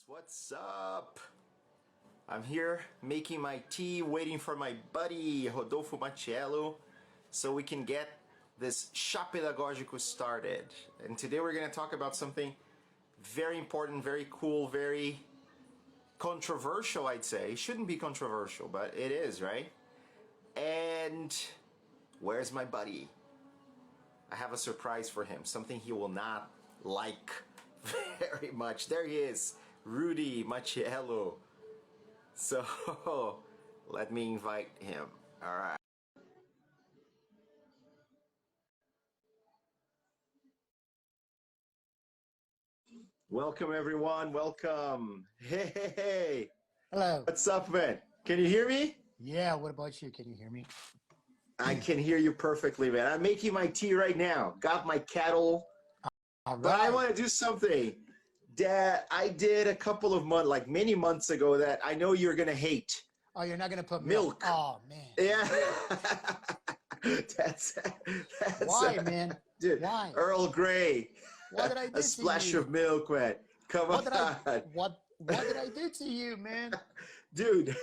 What's up? I'm here making my tea, waiting for my buddy Rodolfo Macchiello so we can get this Chá Pedagógico started. And today we're going to talk about something very important, very cool, very controversial, I'd say. It shouldn't be controversial, but it is, right? And where's my buddy? I have a surprise for him, something he will not like very much. There he is, Rudy Macchiello. So let me invite him. All right. Welcome everyone. Welcome. Hey. Hello. What's up, man? Can you hear me? Yeah, what about you? Can you hear me? I can hear you perfectly, man. I'm making my tea right now. Got my kettle. All right. But I want to do something that I did a couple of months, like many months ago, that I know you're going to hate. Oh, you're not going to put milk. Oh, man. Yeah. that's Why, man? Dude, Why? Earl Grey. What did I do A splash to you? of milk, man. Come What on. what did I do to you, man? Dude,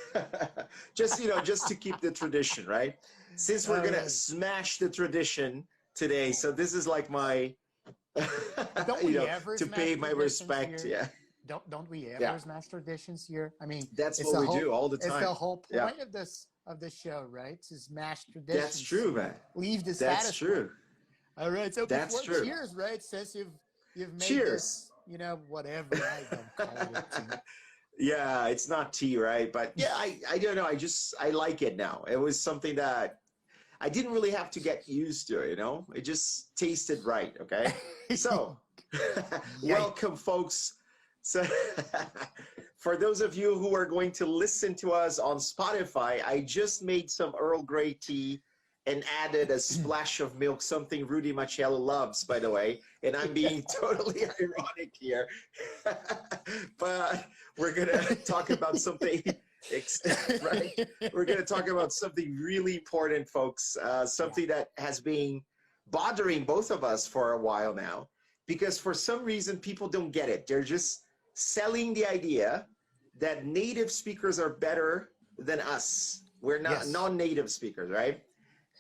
just to keep the tradition, right? Since we're gonna smash the tradition today, so this is like my Don't we ever to pay my respect. Here? Yeah. Don't we ever smash traditions here? I mean, that's what we do all the time. It's the whole point of this show, right? To smash traditions. That's true, man. Leave the status. That's true. All right, so that's true. Cheers, right? Since you've made cheers. This, whatever I don't call it. Yeah, it's not tea, right? But yeah, I don't know. I like it now. It was something that I didn't really have to get used to, It just tasted right, okay? So, welcome, folks. So, for those of you who are going to listen to us on Spotify, I just made some Earl Grey tea and added a splash of milk, something Rudy Macchiello loves, by the way. And I'm being totally ironic here. But we're going to talk about something, right? We're going to talk about something really important, folks. Something that has been bothering both of us for a while now. Because for some reason, people don't get it. They're just selling the idea that native speakers are better than us. We're not non-native speakers, right?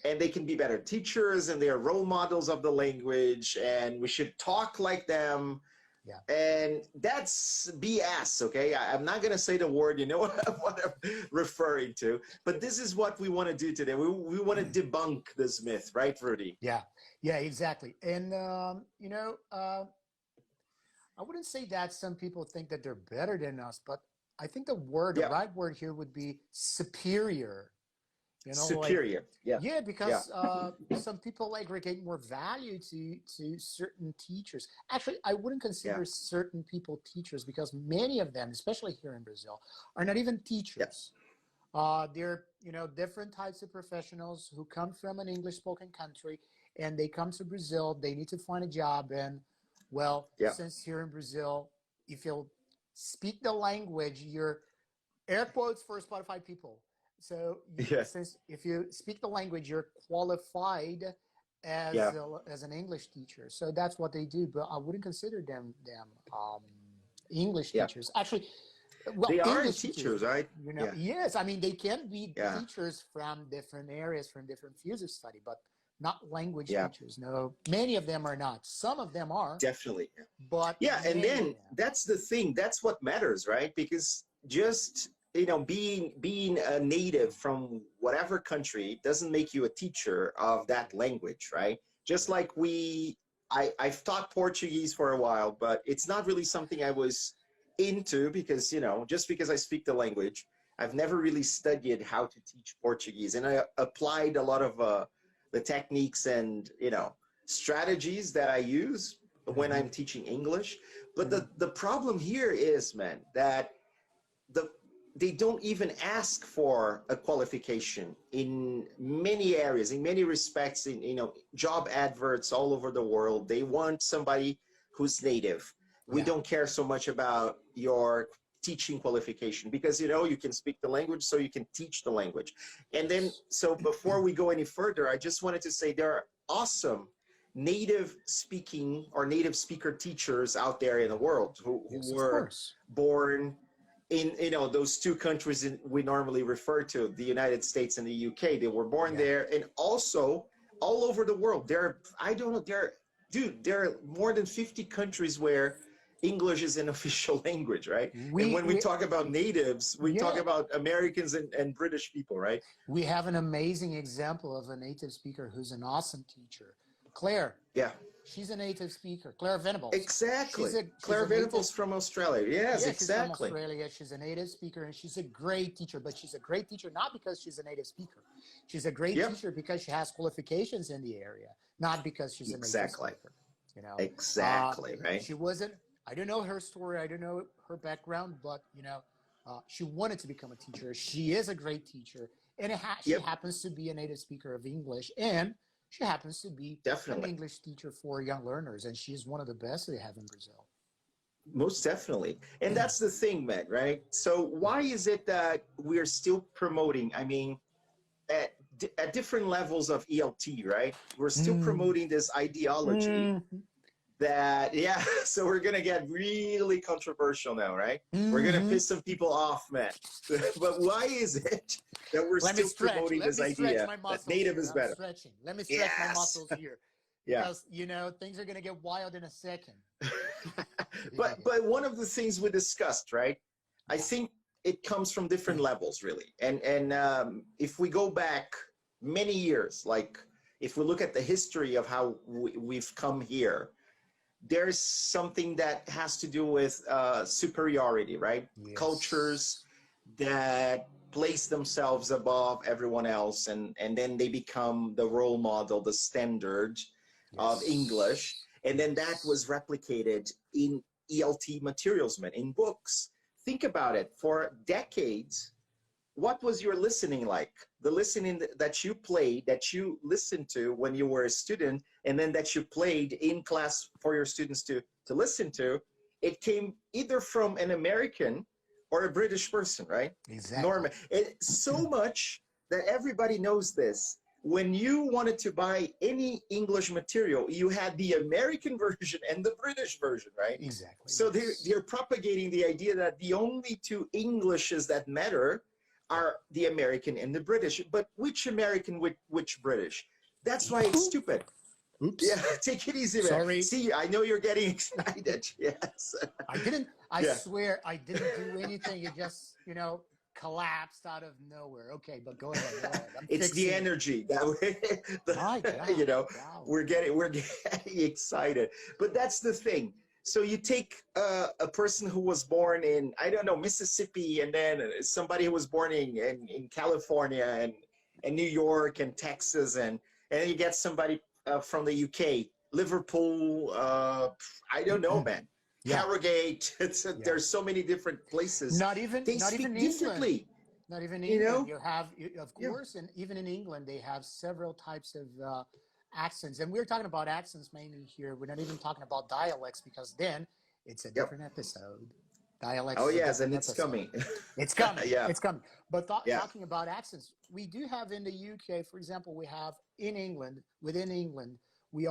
And they can be better teachers, and they are role models of the language, and we should talk like them. Yeah. And that's BS, okay? I'm not going to say the word, you know what I'm referring to. But this is what we want to do today. We want to debunk this myth, right, Rudy? Yeah, exactly. And, I wouldn't say that some people think that they're better than us, but I think the right word here would be superior. Superior, because some like aggregate more value to certain teachers. Actually, I wouldn't consider certain people teachers, because many of them, especially here in Brazil, are not even teachers. They're different types of professionals who come from an English-spoken country, and they come to Brazil. They need to find a job, and since here in Brazil, if you speak the language, you're air quotes for Spotify people. So since if you speak the language, you're qualified as an English teacher. So that's what they do. But I wouldn't consider them English teachers. Actually, they are English teachers, right? Yes. I mean, they can be teachers from different areas, from different fields of study, but not language teachers. No, many of them are not. Some of them are. Definitely. But and then that's the thing. That's what matters, right? Because just being a native from whatever country doesn't make you a teacher of that language, right? Just like I've taught Portuguese for a while, but it's not really something I was into because, just because I speak the language, I've never really studied how to teach Portuguese. And I applied a lot of the techniques and, strategies that I use when I'm teaching English. But the problem here is, man, that they don't even ask for a qualification in many areas, in many respects, in job adverts all over the world. They want somebody who's native. We don't care so much about your teaching qualification because you can speak the language, so you can teach the language. And then, so before we go any further, I just wanted to say there are awesome native speaking or native speaker teachers out there in the world who Yes, of were course. born in, you know, those two countries we normally refer to, the United States and the UK. They were born Yeah. there, and also all over the world. I don't know, there are more than 50 countries where English is an official language, right? And when we talk about natives, we talk about Americans and British people, right? We have an amazing example of a native speaker who's an awesome teacher. Claire. Yeah. She's a native speaker. Claire Venables. Exactly. She's Claire Venables from Australia. Yes, exactly. She's from Australia. She's a native speaker, and she's a great teacher. But she's a great teacher not because she's a native speaker. She's a great teacher because she has qualifications in the area, not because she's a native speaker. You know. Exactly. Right. She wasn't. I don't know her story. I don't know her background, but you know, she wanted to become a teacher. She is a great teacher, and she happens to be a native speaker of English, and she happens to be an English teacher for young learners, and she's one of the best they have in Brazil. Most definitely. And that's the thing, Matt, right? So why is it that we're still promoting, I mean, at different levels of ELT, right? We're still promoting this ideology that, so we're going to get really controversial now, right? We're going to piss some people off, Matt. But why is it that we're still promoting this idea that native is better? Let me stretch my muscles here. Because, you know, things are going to get wild in a second. But one of the things we discussed, right? I think it comes from different levels, really. And if we go back many years, like if we look at the history of how we've come here, there's something that has to do with superiority, right? Yes. Cultures that place themselves above everyone else, and then they become the role model, the standard of English. And then that was replicated in ELT materials, man, in books. Think about it. For decades, what was your listening like? The listening that you played, that you listened to when you were a student, and then that you played in class for your students to listen to, it came either from an American or a British person, right? Exactly. So much that everybody knows this. When you wanted to buy any English material, you had the American version and the British version, right? Exactly. So they're propagating the idea that the only two Englishes that matter are the American and the British. But which American, which British? That's why it's stupid. Oops. Yeah, take it easy, man. Sorry. See, I know you're getting excited. Yes. I swear I didn't do anything. It just, you know, collapsed out of nowhere. Okay, but go ahead. It's the energy that you know, we're getting excited. But that's the thing. So you take a person who was born in, I don't know, Mississippi, and then somebody who was born in California and New York and Texas, and then you get somebody from the UK, Liverpool, I don't know, man. Harrogate. There's so many different places. Not even differently. Not even England. You know? You have, of course, and even in England, they have several types of accents. And we're talking about accents mainly here. We're not even talking about dialects, because then it's a different episode. Dialects. Oh, yes, and it's coming. It's coming. It's coming. But talking about accents, we do have in the UK, for example, we have in England, within England, we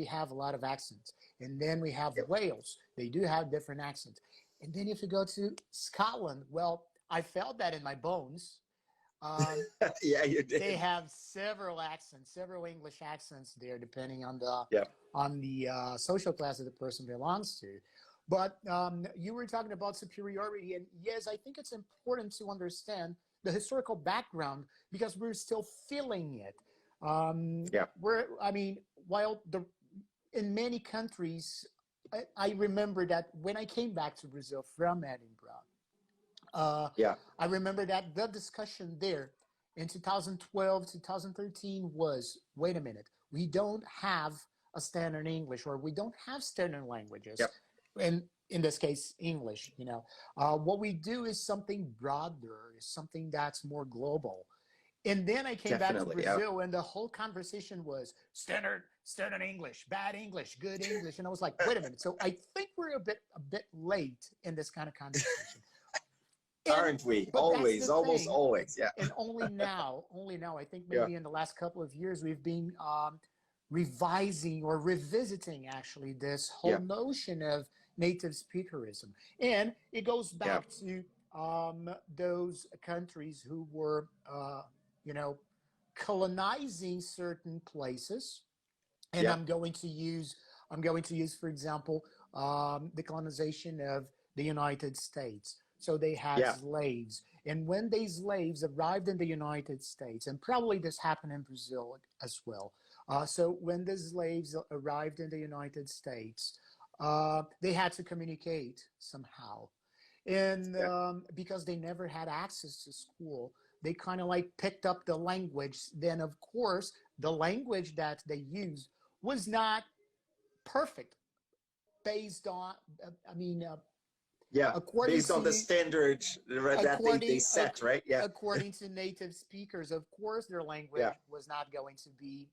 have a lot of accents. And then we have Wales. They do have different accents. And then if you go to Scotland, well, I felt that in my bones. Yeah, you did. They have several accents, several English accents there, depending on the social class that the person belongs to. But you were talking about superiority, and yes, I think it's important to understand the historical background, because we're still feeling it. While in many countries, I remember that when I came back to Brazil from Edinburgh, I remember that the discussion there in 2012, 2013 was, wait a minute, we don't have a standard English, or we don't have standard languages. And in this case, English, you know. What we do is something broader, is something that's more global. And then I came back to Brazil, and the whole conversation was standard English, bad English, good English. And I was like, wait a minute. So I think we're a bit late in this kind of conversation. Aren't we? Always, almost always, And only now, I think maybe in the last couple of years, we've been revising or revisiting actually this whole notion of native speakerism. And it goes back to those countries who were, you know, colonizing certain places. And I'm going to use, for example, the colonization of the United States. So they had slaves. And when these slaves arrived in the United States, and probably this happened in Brazil as well. So when the slaves arrived in the United States, they had to communicate somehow. And because they never had access to school, they kind of like picked up the language. Then, of course, the language that they used was not perfect based on, according based on the standard that they set, right? Yeah. According to native speakers, of course, their language was not going to be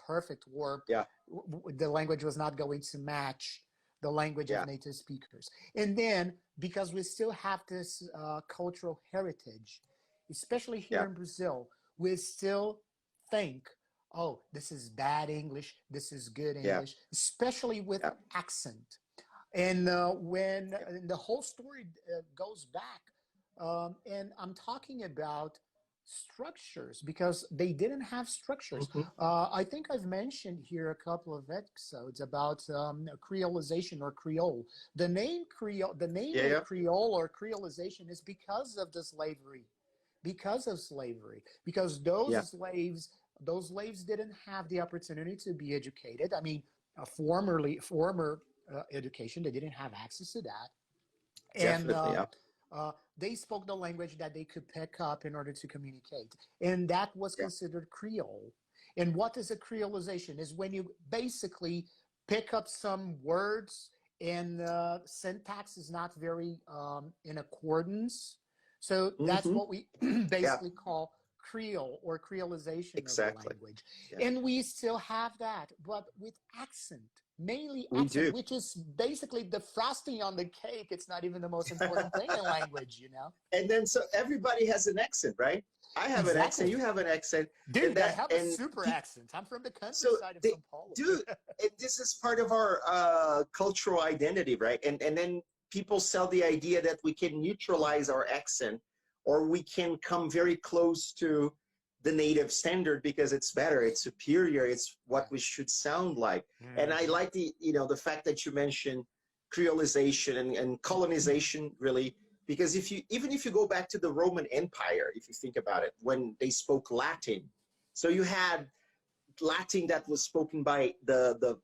perfect, or the language was not going to match the language of native speakers. And then, because we still have this cultural heritage, especially here in Brazil, we still think, oh, this is bad English, this is good English, especially with accent. And when the whole story goes back, and I'm talking about structures, because they didn't have structures. I think I've mentioned here a couple of episodes about Crealization or Creole. The name Creole, of Creole or Crealization is because of the slavery, because those slaves didn't have the opportunity to be educated. I mean, former education, they didn't have access to that. Definitely, they spoke the language that they could pick up in order to communicate. And that was considered Creole. And what is a Creolization? Is when you basically pick up some words and syntax is not very in accordance. So that's what we basically call Creole or Creolization of the language. And we still have that, but with accent. Mainly accent, which is basically the frosting on the cake. It's not even the most important thing in language, you know? And then, so everybody has an accent, right? I have an accent, you have an accent. Dude, I have a super accent. I'm from the countryside of São Paulo. Dude, this is part of our cultural identity, right? And then people sell the idea that we can neutralize our accent, or we can come very close to the native standard because it's better, it's superior, it's what we should sound like. And I like the fact that you mentioned creolization and colonization, really, because even if you go back to the Roman Empire, if you think about it, when they spoke Latin, so you had Latin that was spoken by the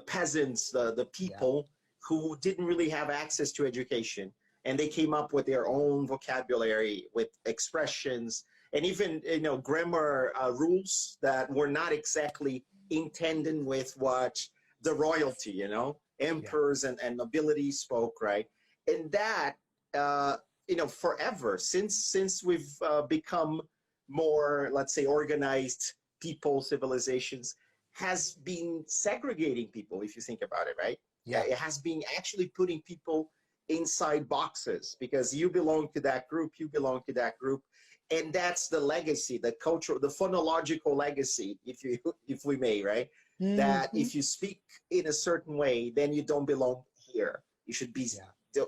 peasants, the people who didn't really have access to education, and they came up with their own vocabulary, with expressions, and even grammar rules that were not exactly intended with what the royalty, emperors and nobility spoke, right? And that forever since we've become more, let's say, organized people, civilizations, has been segregating people, if you think about it, right? It has been actually putting people inside boxes because you belong to that group, you belong to that group. And that's the legacy, the cultural, the phonological legacy, if we may, right? That if you speak in a certain way, then you don't belong here. You should be,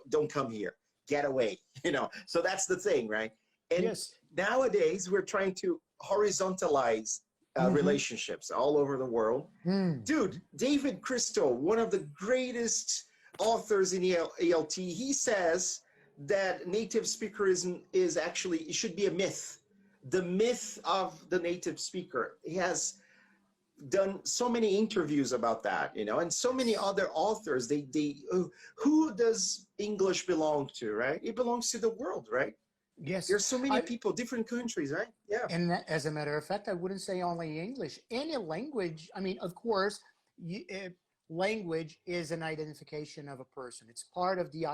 don't come here, get away, So that's the thing, right? And nowadays we're trying to horizontalize relationships all over the world. Dude, David Crystal, one of the greatest authors in ELT, he says that native speakerism is actually, it should be a myth. The myth of the native speaker. He has done so many interviews about that, and so many other authors, who does English belong to, right? It belongs to the world, right? Yes. There's so many people, different countries, right? Yeah. And as a matter of fact, I wouldn't say only English. Any language, I mean, of course, language is an identification of a person. It's part of the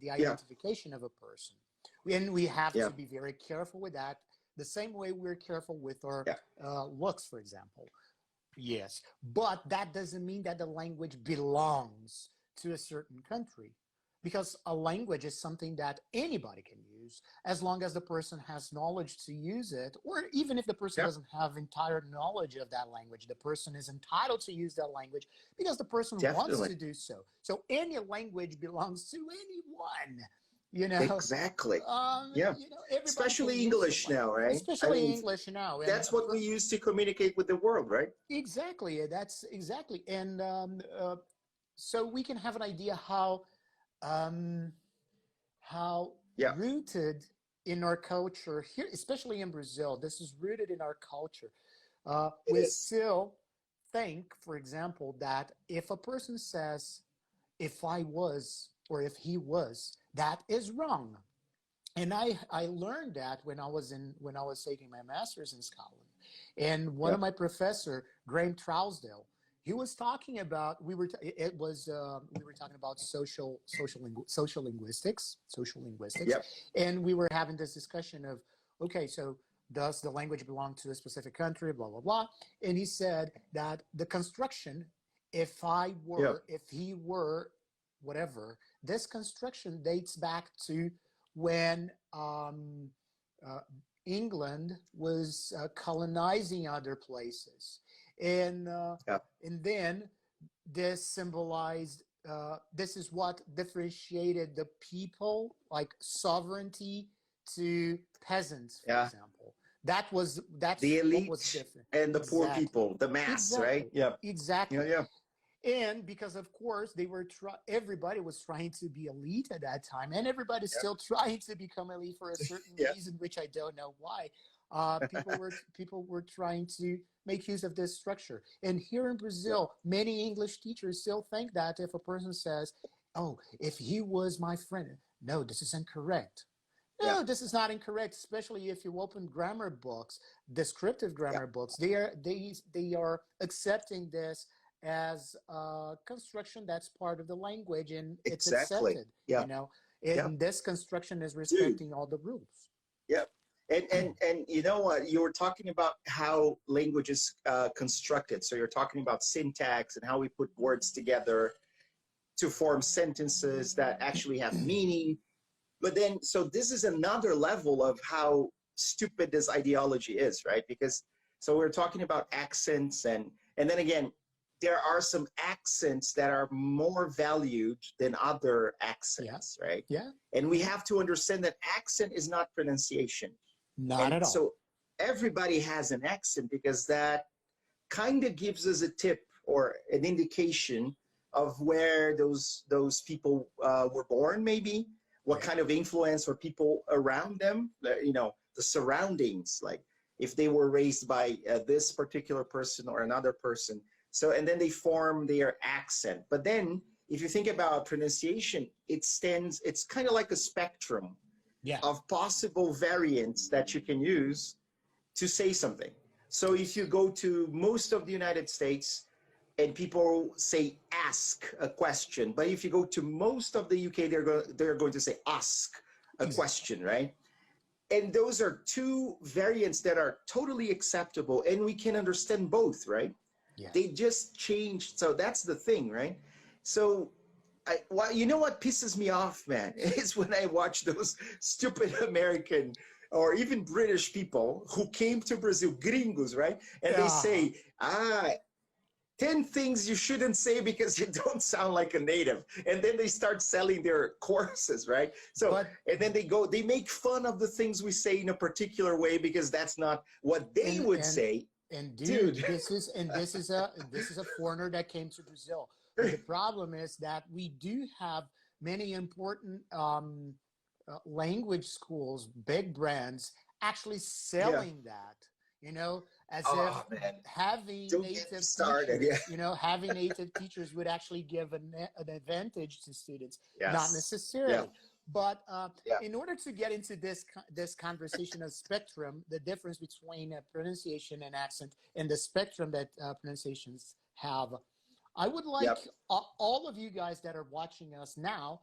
identification of a person. And we have to be very careful with that, the same way we're careful with our looks, for example. Yes. But that doesn't mean that the language belongs to a certain country. because a language is something that anybody can use as long as the person has knowledge to use it, or even if the person Yeah, doesn't have entire knowledge of that language, the person is entitled to use that language because the person wants definitely. to do so. So any language belongs to anyone, you know. Exactly. Yeah. Everybody can Especially use the English now, language, right? I especially mean, English now. And that's what we use to communicate with the world, right? exactly, that's exactly. And so we can have an idea um, how Yeah. rooted in our culture here, especially in Brazil, this is rooted in our culture. It We is. still think, for example, that if a person says, if I was, or if he was, that is wrong. And I learned that when I was taking my master's in Scotland. And one Yeah. of my professor, Graham Trousdale, he was talking about we were talking about social linguistics, Yep. and we were having this discussion of, okay, so does the language belong to a specific country, blah blah blah. And he said that the construction, Yep. if he were, whatever, this construction dates back to when uh, England was colonizing other places, and uh, Yeah. and then this symbolized. This is what differentiated the people, like sovereignty, to peasants, for Yeah. example. That's The what was elite different. and the poor Exactly, people, the mass, right? exactly, Yeah. Yeah. exactly. Yeah. And because of course everybody was trying to be elite at that time, and everybody's Yeah. still trying to become elite for a certain Yeah. reason, which I don't know why. People were trying to make use of this structure. And here in Yeah. Brazil, many English teachers still think that if a person says, oh, if he was my friend, no, this is incorrect. Yeah. No, this is not incorrect, especially if you open grammar books, descriptive Yeah. grammar books. They are accepting this as a construction that's part of the language, and it's Exactly. accepted, Yeah. you know. Yeah. And this construction is Dude. respecting all the rules. Yeah. And you know what? You were talking about how language is constructed. So you're talking about syntax and how we put words together to form sentences that actually have meaning. But then, so this is another level of how stupid this ideology is, right? Because so we're talking about accents, and then again, there are some accents that are more valued than other Yeah, accents, right? yeah, And we have to understand that accent is not pronunciation. not And at all. so everybody has an accent because that kind of gives us a tip or an indication of where those people were born, maybe what Yeah, kind of influence or people around them, you know, the surroundings, like if they were raised by this particular person or another person. So, and then they form their accent. But then if you think about pronunciation, it's kind of like a spectrum yeah, of possible variants that you can use to say something. So if you yes, go to most of the United States and people say ask a question, but if you go to most of the UK, they're going to say ask a exactly. question, right? And those are two variants that are totally acceptable, and we can understand both, right? Yeah, They just changed. So that's the thing, right? So well, you know what pisses me off, man, is when I watch those stupid American or even British people who came to Brazil, gringos, right? And they uh-huh. say, 10 things you shouldn't say because you don't sound like a native. And then they start selling their courses, right? So, But and then they make fun of the things we say in a particular way because that's not what they and would and say. and Dude, dude, this is a foreigner that came to Brazil. But the problem is that we do have many important language schools, big brands, actually yeah. selling that. You know, as if Oh, man. having Don't get me native started. Yeah. teachers, having native teachers would actually give an advantage to students. Not Yes. Yeah. necessarily. But Yeah. in order to get into this conversation of spectrum, the difference between pronunciation and accent, and the spectrum that pronunciations have, I would like Yep. all of you guys that are watching us now,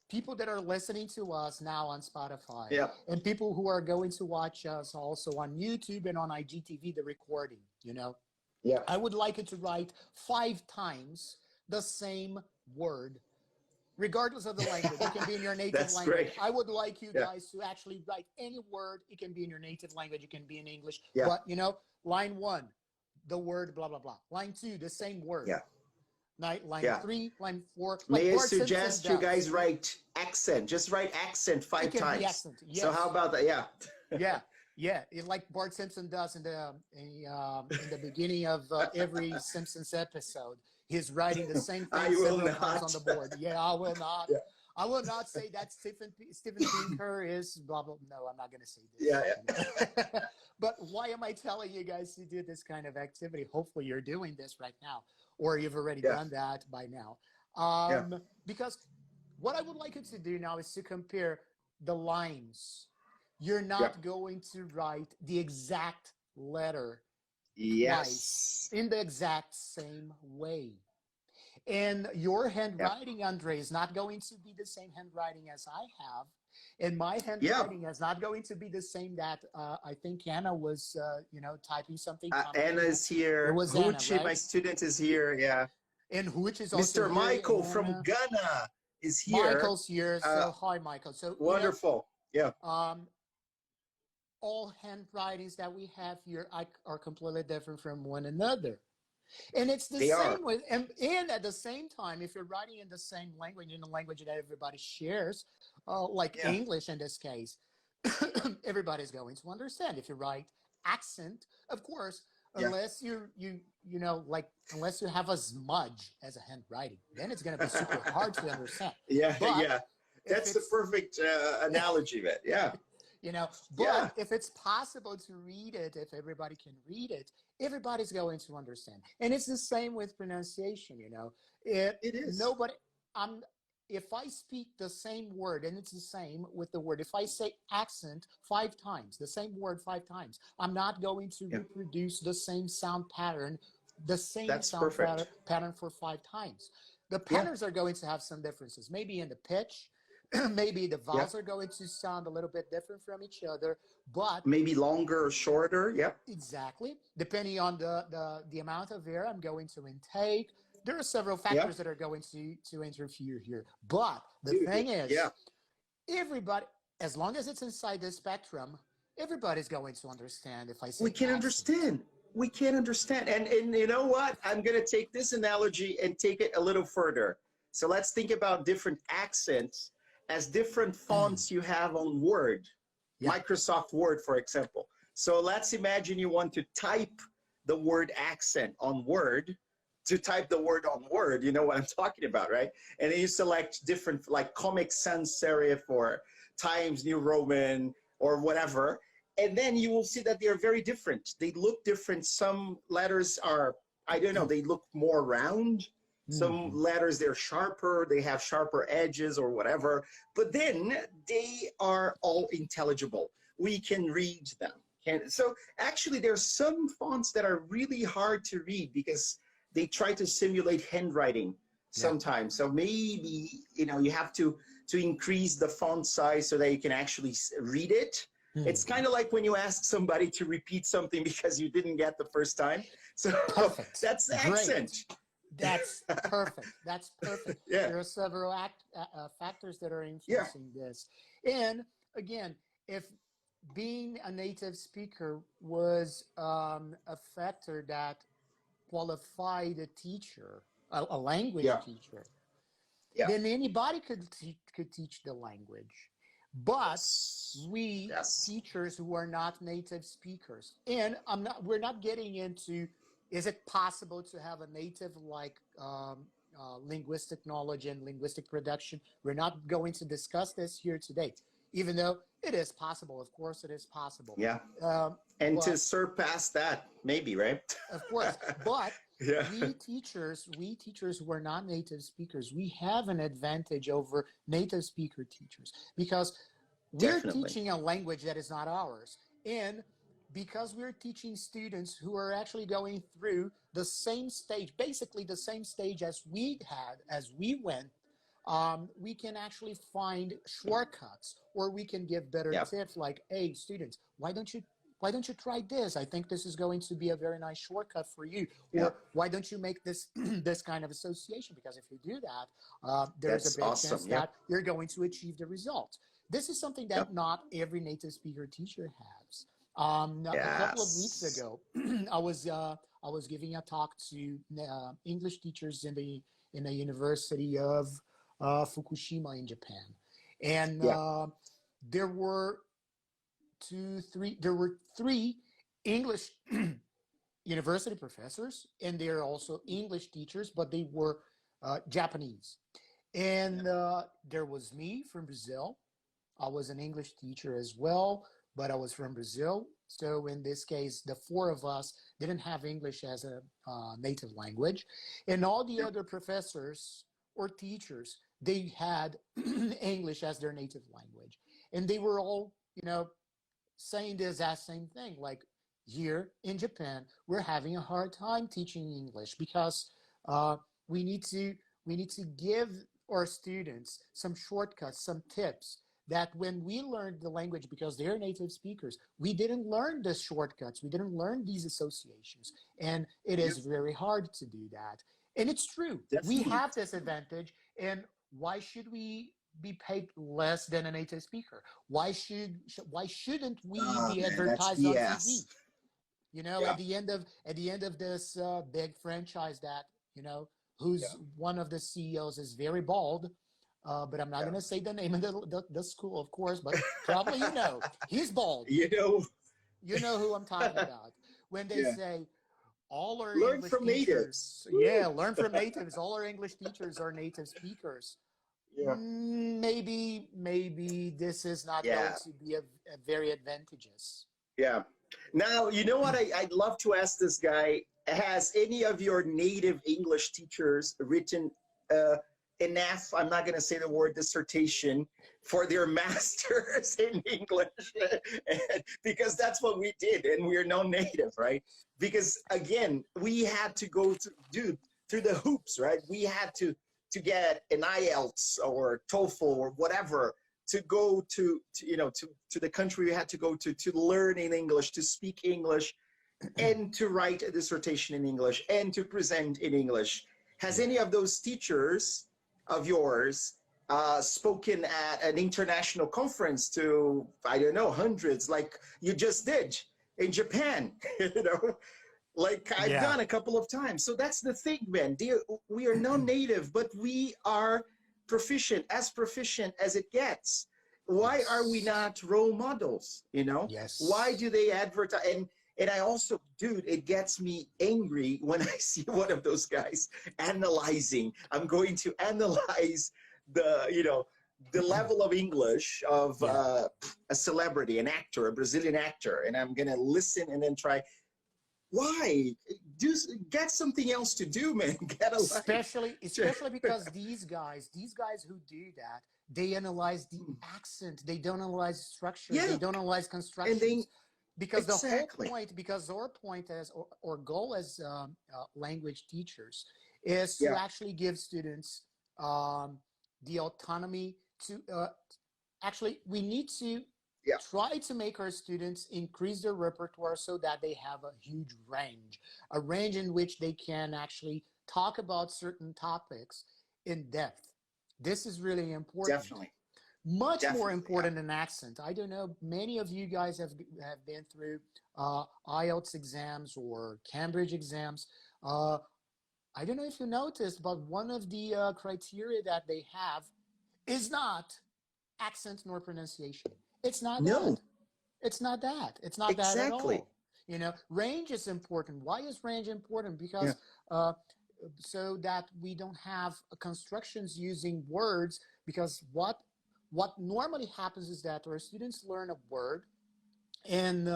people that are listening to us now on Spotify, Yep. and people who are going to watch us also on YouTube and on IGTV, the recording, Yep. I would like you to write 5 times the same word regardless of the language. It can be in your native That's language. great. I would like you Yeah. guys to actually write any word. It can be in your native language. It can be in English. Yeah. But, you know, line 1, the word blah, blah, blah. Line 2, the same word. Yeah. Line Yeah. 3, line 4. May I Bart Simpson suggest you does. guys write accent? Just write accent 5 It can times. be accent. Yes. So how about that? Yeah. Yeah. It's like Bart Simpson does in the beginning of every Simpsons episode. He's writing the same I thing will several times on not. the board. Yeah, I will not. Yeah. I will not say that Stephen Pinker is blah blah. No, I'm not going to say this. Yeah. But why am I telling you guys to do this kind of activity? Hopefully, you're doing this right now, or you've already done that by now. Because what I would like you to do now is to compare the lines. You're not going to write the exact letter twice in the exact same way. And your handwriting, Andre, is not going to be the same handwriting as I have. And my handwriting is not going to be the same that I think Anna was, typing something. Anna's here. It was Huchi, Anna, right? my student, is here. Yeah. And Huchi is also Mr. here. Michael from Ghana is here. Michael's here. So hi, Michael. So wonderful. All handwritings that we have here are completely different from one another. And it's the same with, and at the same time, if you're writing in the same language, in a language that everybody shares, like English in this case, everybody's going to understand. If you write accent, of course, unless unless you have a smudge as a handwriting, then it's going to be super hard to understand. That's the perfect analogy of it. Yeah. But if it's possible to read it, if everybody can read it, everybody's going to understand. And it's the same with pronunciation, It is. If I speak the same word, and it's the same with the word, if I say accent 5 times, the same word 5 times, I'm not going to reproduce the same sound pattern, pattern for 5 times. The patterns are going to have some differences, maybe in the pitch. Maybe the vowels are going to sound a little bit different from each other, but maybe longer or shorter. Exactly. Depending on the amount of air I'm going to intake, there are several factors that are going to interfere here. But the thing is, everybody, as long as it's inside the spectrum, everybody's going to understand if I say we can understand. We can understand. And you know what? I'm going to take this analogy and take it a little further. So let's think about different accents as different fonts you have on Word, Microsoft Word, for example. So let's imagine you want to type the word accent on Word, to type the word on Word, you know what I'm talking about, right? And then you select different, like Comic Sans Serif or Times New Roman or whatever. And then you will see that they are very different. They look different. Some letters are, I don't know, they look more round. Some letters, they're sharper, they have sharper edges or whatever, but then they are all intelligible. We can read them. So actually there's some fonts that are really hard to read because they try to simulate handwriting sometimes. So maybe, you have to increase the font size so that you can actually read it. It's kind of like when you ask somebody to repeat something because you didn't get the first time. So that's the accent. That's perfect. That's perfect. There are several factors that are influencing this. And again, if being a native speaker was a factor that qualified a teacher, a language teacher, then anybody could teach the language. But we teachers who are not native speakers, and we're not getting into, is it possible to have a native linguistic knowledge and linguistic production? We're not going to discuss this here today, even though it is possible. Of course, it is possible. And to surpass that, maybe, right? Of course. But we teachers who are not native speakers, we have an advantage over native speaker teachers because we're teaching a language that is not ours. And because we're teaching students who are actually going through the same stage, basically the same stage as we had, as we went, we can actually find shortcuts, or we can give better tips like, hey, students, why don't you why don't you try this? I think this is going to be a very nice shortcut for you. Yeah. Or why don't you make this this kind of association? Because if you do that, there's That's a big awesome. chance Yeah. that you're going to achieve the result. This is something Yeah. that not every native speaker teacher has. A couple of weeks Yes. ago, I was giving a talk to English teachers in the University of Fukushima in Japan, and Yeah. there were there were three English university professors, and they're also English teachers, but they were Japanese. And there was me from Brazil. I was an English teacher as well, but I was from Brazil. So in this case, the four of us didn't have English as a native language. And all the other professors or teachers, they had English as their native language. And they were all, saying this as same thing. Like here in Japan, we're having a hard time teaching English because we need to give our students some shortcuts, some tips that when we learned the language because they're native speakers, we didn't learn the shortcuts, we didn't learn these associations, and it is very hard to do that. And it's true, we Definitely. have this advantage, and why should we be paid less than a native speaker? Why shouldn't we Oh be man, that's advertised on TV? BS. Yeah. At the end of this big franchise that Yeah. who's one of the CEOs is very bald, but I'm not Yeah. going to say the name of the school, of course, but probably he's bald. You know. You know who I'm talking about when they Yeah. say all our Learn English from natives. teachers, yeah, learn from natives. All our English teachers are native speakers. Yeah. Maybe this is not going Yeah. to be a very advantageous. Yeah. Now, you know what I'd love to ask this guy, has any of your native English teachers written enough, I'm not going to say the word dissertation, for their masters in English? Because that's what we did, and we're no native, right? Because again, we had to go through the hoops, right? We had to get an IELTS or TOEFL or whatever to go to the country we had to go to learn in English, to speak English, and to write a dissertation in English, and to present in English. Has any of those teachers of yours spoken at an international conference to, I don't know, hundreds, like you just did in Japan? Like I've done a couple of times. So that's the thing, man. We are non-native, but we are proficient as it gets. Why are we not role models? Yes. Why do they advertise? And I also, dude, it gets me angry when I see one of those guys analyzing. I'm going to analyze the level of English of a celebrity, an actor, a Brazilian actor, and I'm gonna listen and then try. Why? Get something else to do, man. Get a life. Especially because these guys who do that, they analyze the accent. They don't analyze structure. Yeah. They don't analyze constructions. Because exactly. our point as or goal as language teachers is to actually give students the autonomy to actually we need to try to make our students increase their repertoire so that they have a huge range, a range in which they can actually talk about certain topics in depth. This is really important. Definitely. Much more important than accent. I don't know, many of you guys have been through IELTS exams or Cambridge exams. I don't know if you noticed, but one of the criteria that they have is not accent nor pronunciation. It's not that. It's not that. It's not that at all. Range is important. Why is range important? Because so that we don't have constructions using words, because what normally happens is that our students learn a word and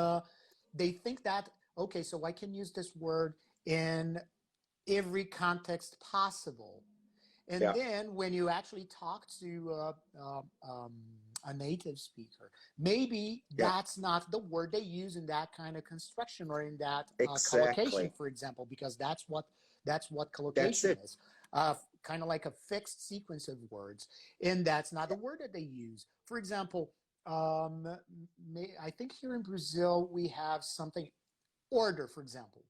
they think that, okay, so I can use this word in every context possible. And then when you actually talk to a native speaker, maybe that's not the word they use in that kind of construction or in that collocation, for example, because that's what collocation is. Kind of like a fixed sequence of words, and that's not the word that they use. For example, I think here in Brazil, we have something, order, for example.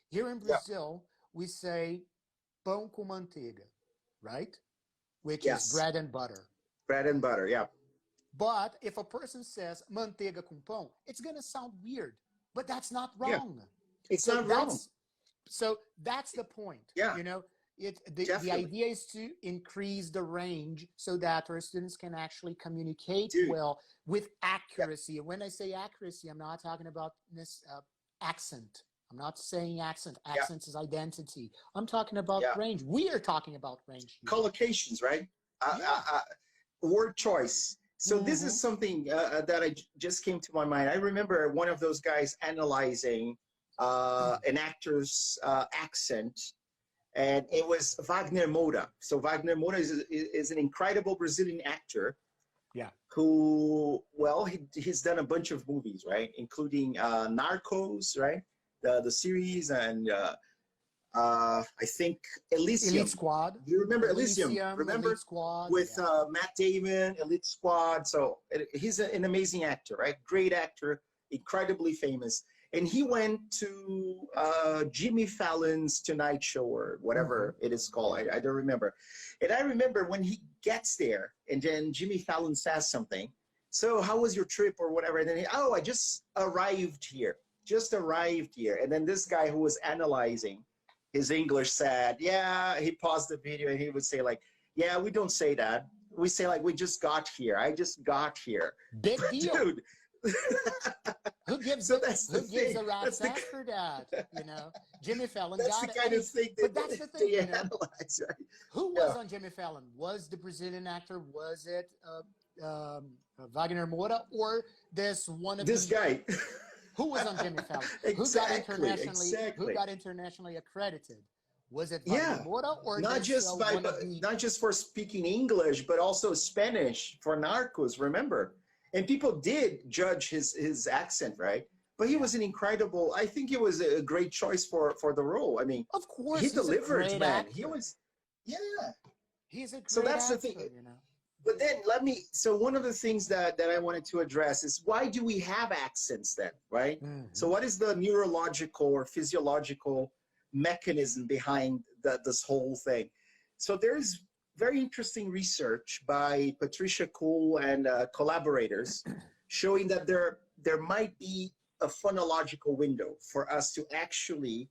Here in Brazil, we say pão com manteiga, right? Which is bread and butter. Bread and butter, yeah. But if a person says manteiga com pão, it's going to sound weird, but that's not wrong. Yeah. It's not wrong. So that's the point. Yeah. You know, the idea is to increase the range so that our students can actually communicate well with accuracy. Yeah. When I say accuracy, I'm not talking about this accent. I'm not saying accent. Accent is identity. I'm talking about range. We are talking about range. Collocations, right? Word choice. So this is something that I just came to my mind. I remember one of those guys analyzing an actor's accent, and it was Wagner Moura. So Wagner Moura is an incredible Brazilian actor. Yeah. Who, well, he's done a bunch of movies, right? Including Narcos, right? The series, and I think Elysium. Elite Squad. You remember Elysium? Remember? Elite Squad, with Matt Damon, Elite Squad. So he's an amazing actor, right? Great actor, incredibly famous. And he went to Jimmy Fallon's Tonight Show or whatever it is called. I don't remember. And I remember when he gets there and then Jimmy Fallon says something. So how was your trip or whatever? And then I just arrived here. And then this guy who was analyzing his English said, he paused the video and he would say like, yeah, we don't say that. We say like, we just got here. I just got here. Big deal. Dude. Who gives a rat's ass for that? You know, Jimmy Fallon that's got the kind of thing but that's the thing, analyze, right? Who was on Jimmy Fallon? Was the Brazilian actor? Was it Wagner Moura or this guy? Who was on Jimmy Fallon? Who got internationally accredited? Was it Wagner Moura or not just for speaking English, but also Spanish for Narcos? Remember? And people did judge his accent, right? But he was an incredible. I think it was a great choice for the role. I mean, of course, he delivered, man. Actor. He was, He's a great so that's actor, the thing. you know. But then so one of the things that I wanted to address is why do we have accents then, right? So what is the neurological or physiological mechanism behind this whole thing? So there's very interesting research by Patricia Kuhl and collaborators showing that there might be a phonological window for us to actually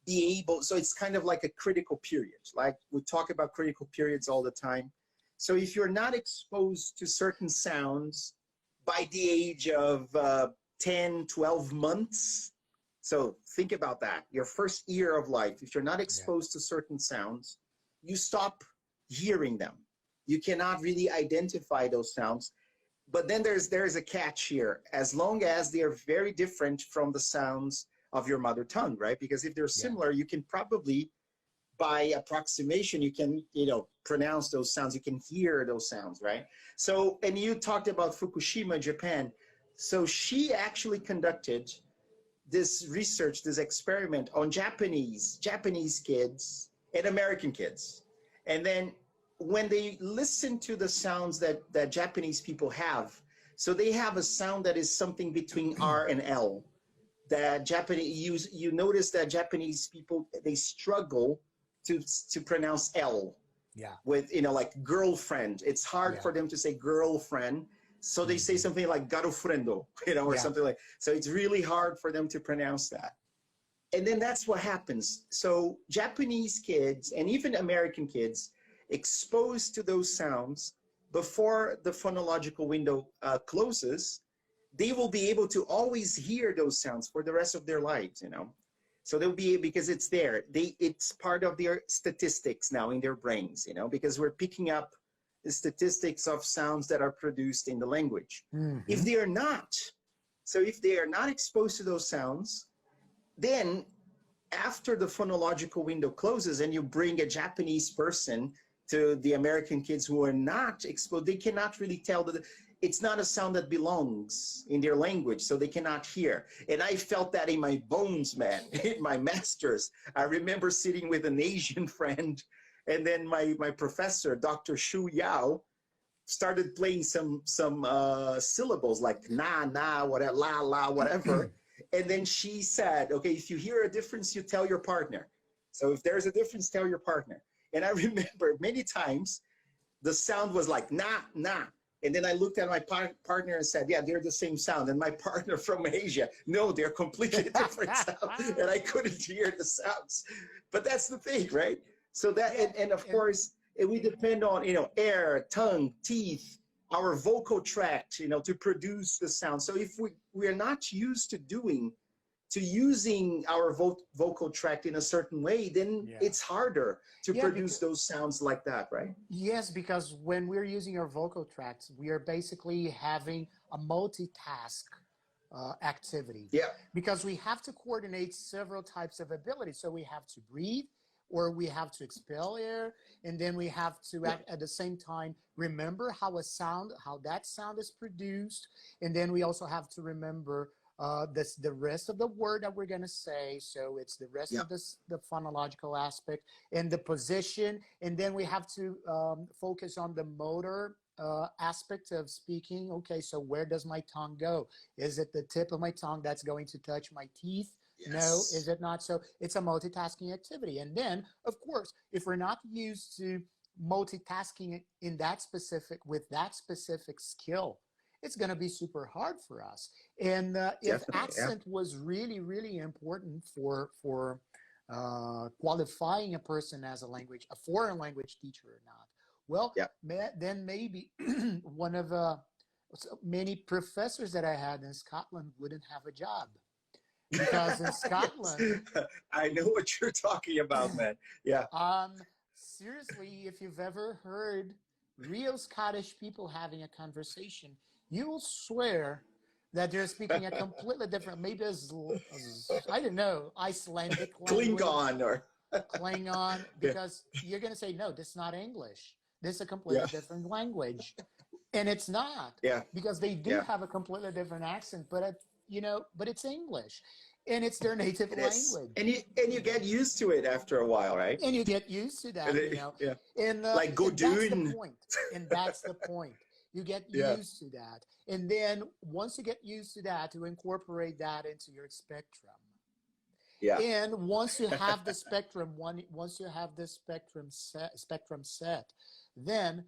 be able, so it's kind of like a critical period. Like we talk about critical periods all the time. So if you're not exposed to certain sounds by the age of 10, 12 months, so think about that, your first year of life, if you're not exposed to certain sounds, you stop hearing them. You cannot really identify those sounds. But then there's a catch here, as long as they're very different from the sounds of your mother tongue, right? Because if they're similar, you can probably, by approximation, you can, pronounce those sounds, you can hear those sounds, right? So, and you talked about Fukushima, Japan. So she actually conducted this research, this experiment on Japanese kids and American kids. And then when they listen to the sounds that Japanese people have, so they have a sound that is something between R and L. That Japanese, you notice that Japanese people, they struggle to pronounce L. Yeah. With, like girlfriend. It's hard for them to say girlfriend. So they say something like garofrendo, or something like, so it's really hard for them to pronounce that. And then that's what happens. So Japanese kids and even American kids exposed to those sounds before the phonological window closes, they will be able to always hear those sounds for the rest of their lives, So they'll be, because it's there. It's part of their statistics now in their brains, because we're picking up the statistics of sounds that are produced in the language. If they are not, so if they are not exposed to those sounds, then after the phonological window closes and you bring a Japanese person to the American kids who are not exposed, they cannot really tell that it's not a sound that belongs in their language, so they cannot hear. And I felt that in my bones, man, in my master's. I remember sitting with an Asian friend, and then my professor, Dr. Shu Yao, started playing some syllables like na, na, whatever, la, la, whatever. And then she said, okay, if you hear a difference, you tell your partner. So if there's a difference, tell your partner. And I remember many times the sound was like na, na. And then I looked at my partner and said, yeah, they're the same sound. And my partner from Asia, no, they're completely different sounds. And I couldn't hear the sounds. But that's the thing, right? So that, and of course, we depend on, air, tongue, teeth, our vocal tract, to produce the sound. So if we're not used to using our vocal tract in a certain way, then it's harder to produce those sounds like that, right? Yes, because when we're using our vocal tracts, we are basically having a multitask activity. Yeah. Because we have to coordinate several types of abilities. So we have to breathe, or we have to expel air, and then we have to at the same time remember how that sound is produced, and then we also have to remember the rest of the word that we're going to say. So it's the rest of the phonological aspect and the position. And then we have to focus on the motor aspect of speaking. Okay, so where does my tongue go? Is it the tip of my tongue that's going to touch my teeth? Yes. No, is it not? So it's a multitasking activity. And then, of course, if we're not used to multitasking with that specific skill, it's going to be super hard for us. And if accent was really, really important for qualifying a person as a foreign language teacher or not, well, then maybe one of many professors that I had in Scotland wouldn't have a job. Because in Scotland... I know what you're talking about, man. Yeah. Seriously, if you've ever heard real Scottish people having a conversation, you will swear that they're speaking a completely different, maybe I don't know, Icelandic language. Klingon, because you're going to say, no, this is not English. This is a completely different language. And it's not. Yeah. Because they do have a completely different accent, but it's English. And it's their native language. And you get used to it after a while, right? And you get used to that, Yeah. And like go doing. And that's the point. You get used to that. And then once you get used to that, you incorporate that into your spectrum. Yeah. And once you have the spectrum, spectrum set, then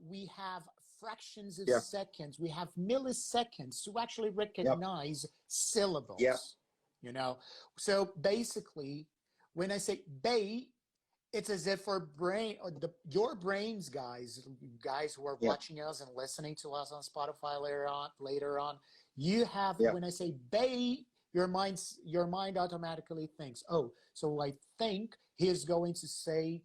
we have fractions of seconds. We have milliseconds to actually recognize syllables. Yeah. So basically, when I say "bay," it's as if our brain, or your brains, guys who are watching us and listening to us on Spotify later on, you have, when I say "bay," your mind automatically thinks, oh, so I think he's going to say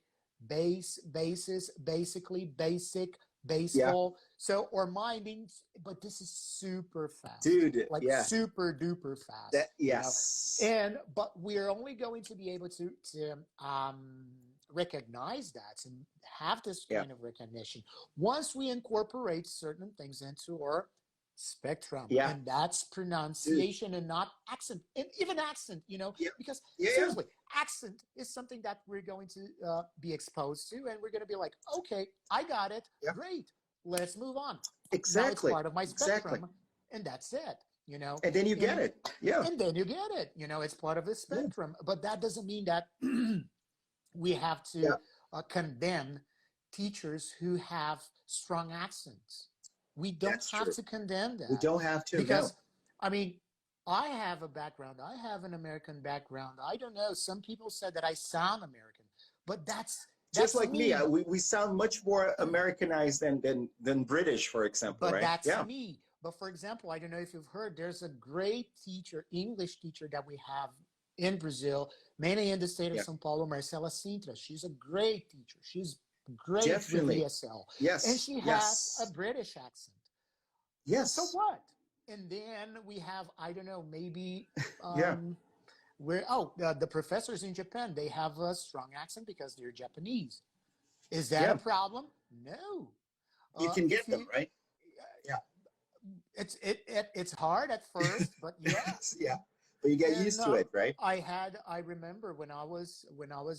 basis, basically, basic, baseball. So, or minding, but this is super fast. Dude, super duper fast. Yes. But we're only going to be able to recognize that and have this kind of recognition once we incorporate certain things into our spectrum. Yeah. And that's pronunciation and not accent. And even accent, because seriously, accent is something that we're going to be exposed to, and we're going to be like, okay, I got it. Yeah. Great. Let's move on. Exactly. Now it's part of my spectrum, and that's it. And then you get it. Yeah. And then you get it. It's part of the spectrum. But that doesn't mean that we have to condemn teachers who have strong accents. We don't have to condemn that. We don't have to. Because, I have a background. I have an American background. I don't know. Some people said that I sound American, but that's just like me. We sound much more Americanized than British, for example. But right? That's me. But for example, I don't know if you've heard, there's a great teacher, English teacher that we have in Brazil, mainly in the state of São Paulo, Marcela Sintra. She's a great teacher. She's great with ESL. Yes. And she has a British accent. Yes. So what? And then we have, I don't know, maybe the professors in Japan, they have a strong accent because they're Japanese. Is that a problem? No. You can get them, right? Yeah. It's hard at first, but yes. Yeah. But you get used to it, right? I remember when I was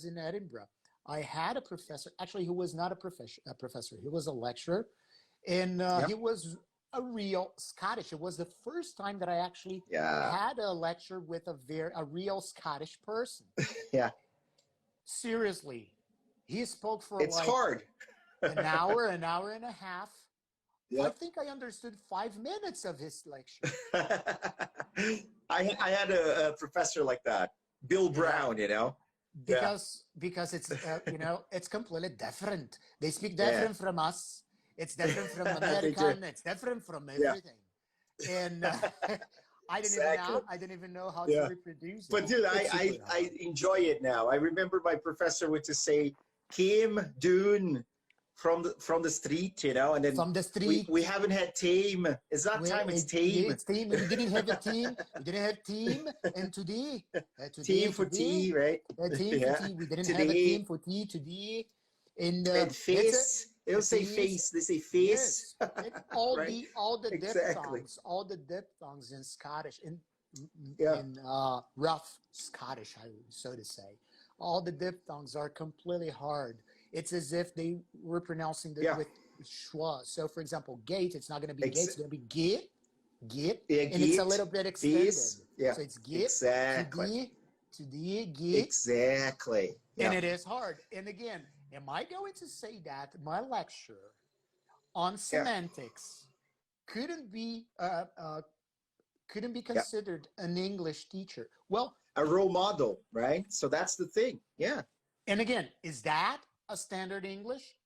in Edinburgh, I had a professor, actually, who was not a professor. He was a lecturer. And he was a real Scottish. It was the first time that I actually had a lecture with a real Scottish person. Yeah. Seriously. He spoke for it's hard. an hour and a half. Yep. I think I understood 5 minutes of his lecture. I had a professor like that, Bill Brown, you know. Because it's it's completely different. They speak different from us. It's different from American. It's different from everything. And I didn't even know how to reproduce it. But dude, I enjoy it now. I remember my professor would just say, "Came doon from the street," you know, and then from the street. We haven't had team. It's not time. It's team. It's team. We didn't have a team. We didn't have team. And today team for tea, right? Team for tea. We didn't have a team for tea today. And face. They don't say face. They say face. Yes. all right? all the diphthongs in Scottish in rough Scottish, so to say. All the diphthongs are completely hard. It's as if they were pronouncing with schwa. So, for example, gate, it's not going to be gate, it's going to be git, and it's a little bit extended. Yeah. So it's git, exactly. Today, git. Exactly. And it is hard. And again, am I going to say that my lecture on semantics couldn't be considered an English teacher? Well, a role model, right? So that's the thing. Yeah. And again, is that a standard English?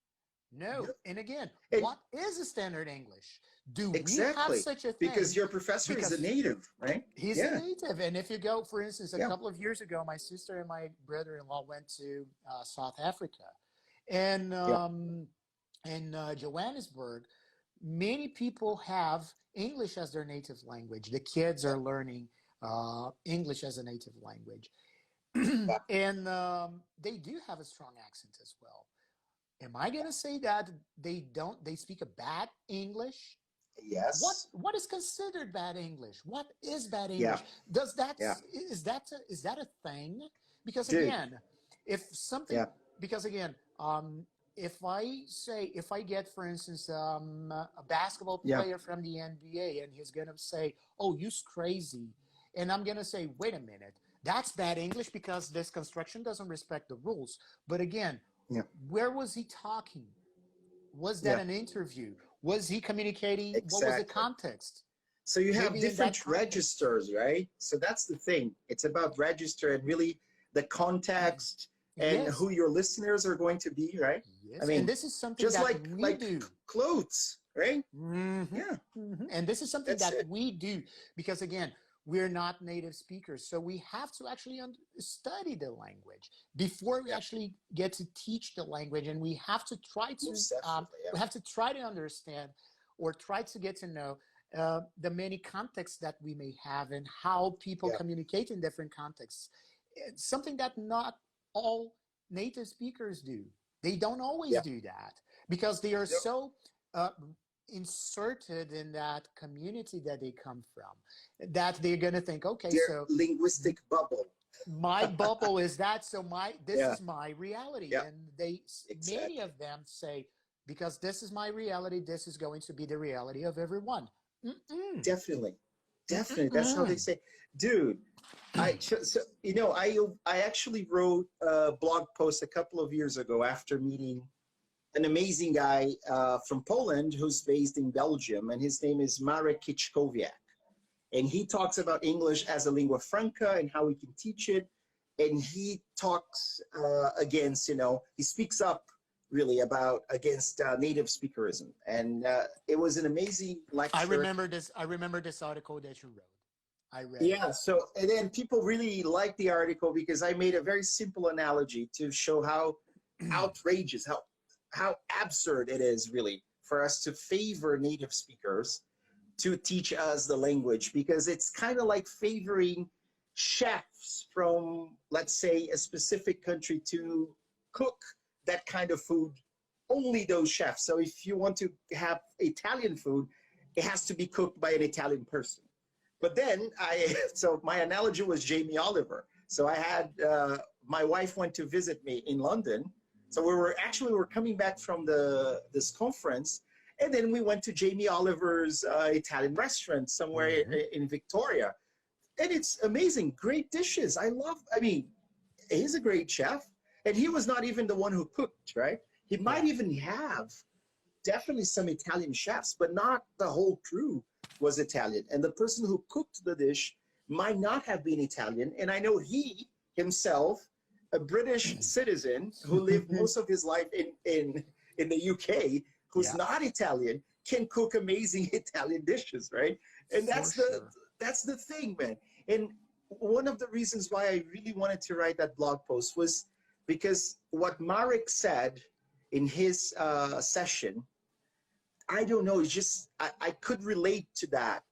No. And again, what is a standard English? Do we have such a thing? Because your professor is a native, right? He's a native. And if you go, for instance, a couple of years ago, my sister and my brother-in-law went to South Africa. And in Johannesburg, many people have English as their native language. The kids are learning English as a native language. And they do have a strong accent as well. Am I going to say that they speak a bad English? Yes. What is considered bad English? What is bad English? Does that is that a thing? Because again, if something because again, if I get, for instance, a basketball player from the NBA and he's going to say, "Oh, you're crazy." And I'm going to say, "Wait a minute. That's bad English because this construction doesn't respect the rules." But again, where was he talking? Was that an interview? Was he communicating? Exactly. What was the context? So you have different registers, right? So that's the thing. It's about register and really the context and who your listeners are going to be, right? Yes. I mean, and this is something just that we do. Clothes, right? Mm-hmm. Yeah. Mm-hmm. And this is something we do because, again, we're not native speakers. So we have to actually study the language before we actually get to teach the language. And we have to try to understand or try to get to know the many contexts that we may have and how people communicate in different contexts. It's something that not all native speakers do. They don't always do that because they are so inserted in that community that they come from, that they're going to think, okay, their linguistic bubble. My bubble is that, so this is my reality. And many of them say, because this is my reality, this is going to be the reality of everyone. Definitely. That's how they say. Dude, I actually wrote a blog post a couple of years ago after meeting an amazing guy from Poland who's based in Belgium, and his name is Marek Kiczkowiak. And he talks about English as a lingua franca and how we can teach it. And he talks against, he speaks up really against native speakerism. And it was an amazing lecture. I remember this article that you wrote. I read it. So, and then people really liked the article because I made a very simple analogy to show how outrageous, how absurd it is really for us to favor native speakers to teach us the language, because it's kind of like favoring chefs from, let's say, a specific country to cook that kind of food, only those chefs. So if you want to have Italian food, it has to be cooked by an Italian person. But then so my analogy was Jamie Oliver. So I had, my wife went to visit me in London. So we were coming back from this conference, And then we went to Jamie Oliver's Italian restaurant somewhere in Victoria. And it's amazing. Great dishes. I mean, he's a great chef. And he was not even the one who cooked, right? He might even have definitely some Italian chefs, but not the whole crew was Italian. And the person who cooked the dish might not have been Italian. And I know he himself, a British citizen who lived most of his life in the UK, who's not Italian, can cook amazing Italian dishes, right? And that's the thing, man. And one of the reasons why I really wanted to write that blog post was because what Marek said in his session, I don't know, it's just, I could relate to that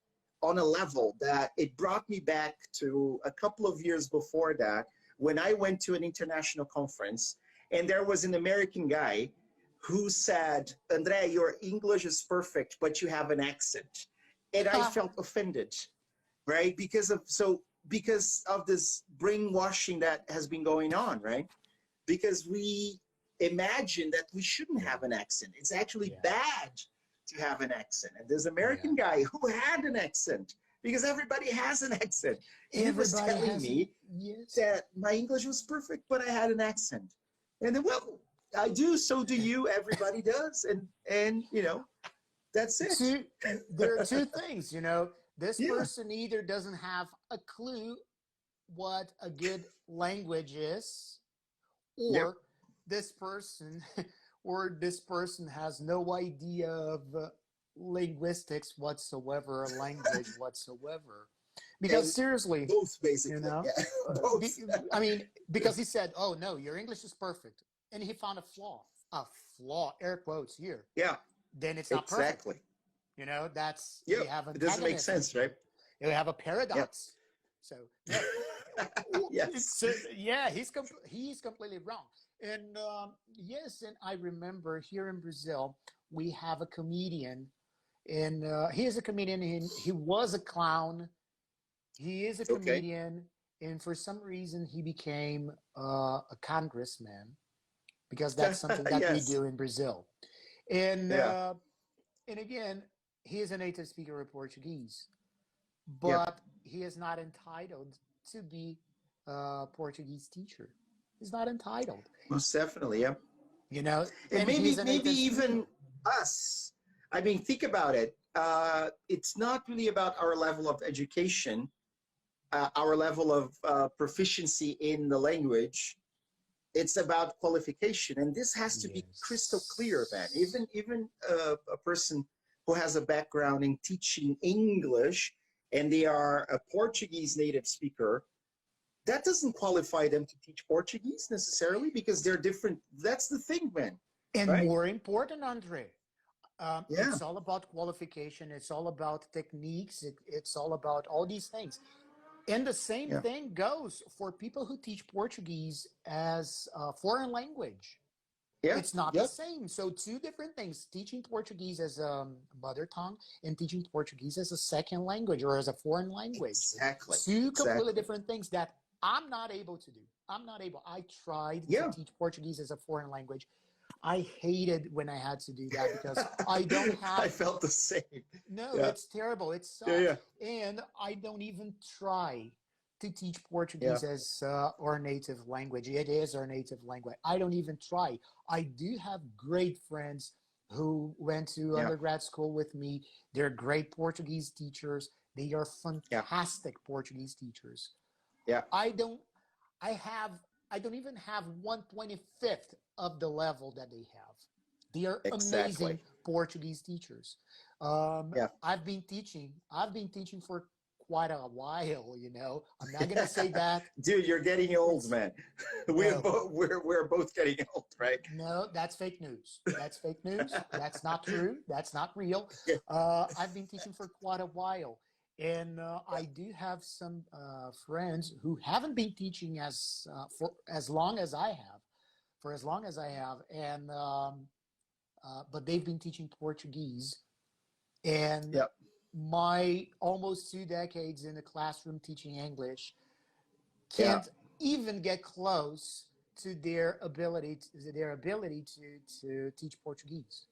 on a level that it brought me back to a couple of years before that, when I went to an international conference, and there was an American guy who said, Andre, your English is perfect, but you have an accent. And I felt offended, right? Because of this brainwashing that has been going on, right? Because we imagine that we shouldn't have an accent. It's actually bad to have an accent. And this American guy who had an accent, because everybody has an accent. He was telling me that my English was perfect, but I had an accent. And then, well, I do, so do you, everybody does. And you know, that's it. There are two things, you know. This person either doesn't have a clue what a good language is, or this person has no idea of linguistics whatsoever, or language whatsoever. Because and seriously, both basically, you know, both. I mean, because he said, "Oh no, your English is perfect," and he found a flaw, air quotes here. Yeah. Then it's not perfect. You know, that's you have it doesn't make sense, right? You have a paradox. So yes, so, he's completely wrong. And yes, and I remember here in Brazil we have a comedian, and he is a comedian. And he was a clown. He is a comedian, and for some reason he became a congressman, because that's something that we do in Brazil. And and again, he is a native speaker of Portuguese, but he is not entitled to be a Portuguese teacher. He's not entitled. Most definitely, You know, and maybe even us. I mean, think about it. It's not really about our level of education, our level of proficiency in the language. It's about qualification, and this has to be crystal clear, man. Even a person who has a background in teaching English and they are a Portuguese native speaker, that doesn't qualify them to teach Portuguese necessarily, because they're different. That's the thing, man. And more important, Andre, it's all about qualification. It's all about techniques. It's all about all these things. And the same thing goes for people who teach Portuguese as a foreign language. It's not the same. So two different things: teaching Portuguese as a mother tongue and teaching Portuguese as a second language or as a foreign language. Exactly. Two completely different things that I'm not able to do. I'm not able. I tried to teach Portuguese as a foreign language. I hated when I had to do that, because I don't have... I felt the same. No, it's terrible. It sucks. And I don't even try to teach Portuguese as our native language. It is our native language. I don't even try. I do have great friends who went to undergrad school with me. They're great Portuguese teachers. They are fantastic Portuguese teachers. I don't even have 1/25th of the level that they have. They are amazing Portuguese teachers. I've been teaching for quite a while, you know. I'm not gonna say that. Dude, you're getting old, man. We're both getting old, right? No, that's fake news. That's fake news. That's not true. That's not real. I've been teaching for quite a while. And I do have some friends who haven't been teaching for as long as I have, and but they've been teaching Portuguese, and my almost 2 decades in the classroom teaching English can't even get close to their ability to teach Portuguese,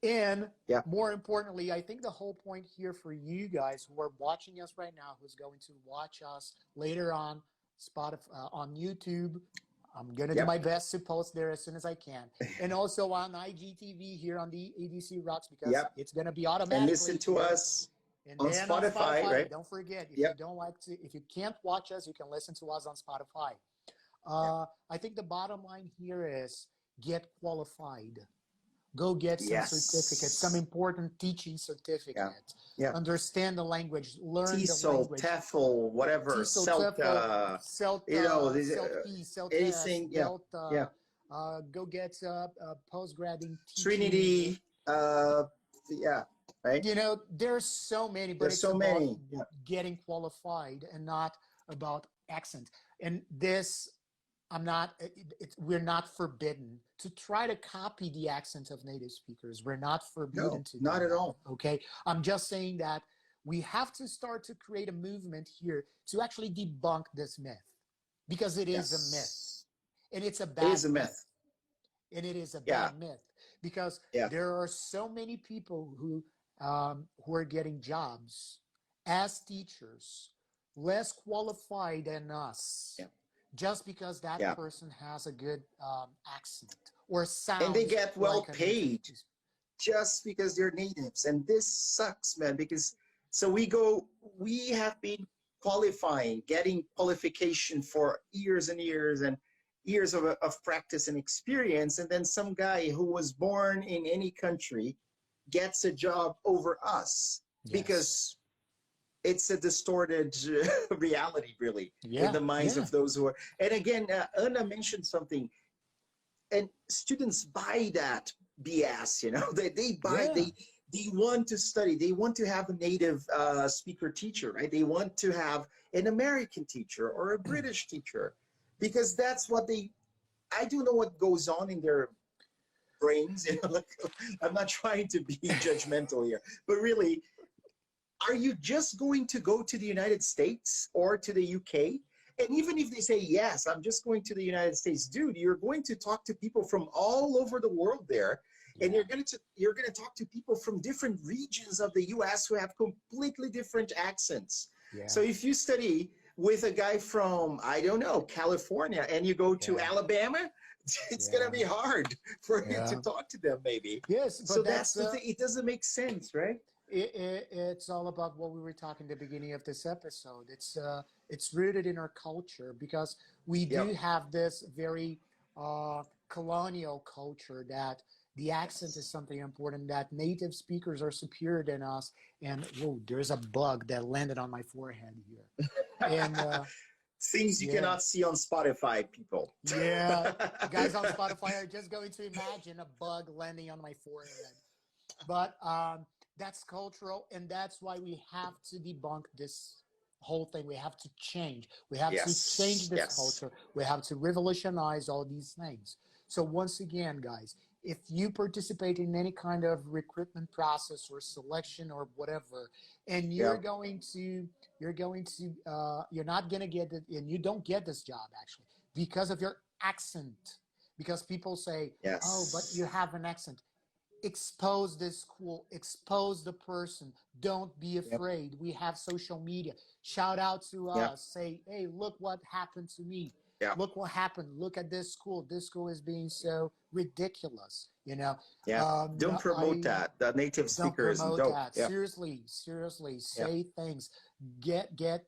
and more importantly, I think the whole point here for you guys who are watching us right now, who's going to watch us later on Spotify, on YouTube, I'm going to do my best to post there as soon as I can. And also on IGTV here on the ADC Rocks, because it's going to be automatically. And listen to us and on then Spotify, on Spotify, right? Don't forget, if you can't watch us, you can listen to us on Spotify. I think the bottom line here is get qualified. Go get some certificates, some important teaching certificates. Understand the language, learn the language. TEFL, whatever, CELTA, anything, go get post-grad in teaching. Trinity, right? There's so many, but it's about getting qualified and not about accent. And this, we're not forbidden to try to copy the accent of native speakers. We're not forbidden to do not at all. Okay. I'm just saying that we have to start to create a movement here to actually debunk this myth, because it is a myth, and it's a bad myth. And it is a bad myth, because there are so many people who are getting jobs as teachers less qualified than us. Just because that person has a good accent or sound. And they get well paid just because they're natives. And this sucks, man, because we have been qualifying, getting qualification for years and years and years of practice and experience. And then some guy who was born in any country gets a job over us because it's a distorted reality, really, in the minds of those who are. And again, Anna mentioned something, and students buy that BS. They buy. They want to study. They want to have a native speaker teacher, right? They want to have an American teacher or a British teacher, because that's what they. I don't know what goes on in their brains. I'm not trying to be judgmental here, but really. Are you just going to go to the United States or to the UK? And even if they say, yes, I'm just going to the United States, dude, you're going to talk to people from all over the world there. And you're going to talk to people from different regions of the US who have completely different accents. So if you study with a guy from, I don't know, California, and you go to Alabama, it's going to be hard for you to talk to them, maybe. Yes. But so that's the thing. It doesn't make sense, right? It's all about what we were talking at the beginning of this episode. It's rooted in our culture, because we do have this very colonial culture that the accent is something important, that native speakers are superior than us. And whoa, there's a bug that landed on my forehead here. And things you cannot see on Spotify, people. Guys on Spotify are just going to imagine a bug landing on my forehead. But that's cultural, and that's why we have to debunk this whole thing. We have to change. We have to change this culture. We have to revolutionize all these things. So once again, guys, if you participate in any kind of recruitment process or selection or whatever, and you're not going to get it, and you don't get this job actually because of your accent, because people say, oh, but you have an accent. Expose this school, expose the person. Don't be afraid. We have social media. Shout out to us. Say, hey, look what happened to me. Look what happened. Look at this school. This school is being so ridiculous. Don't promote that. The native-speakerism. Don't. Seriously, say things. Get it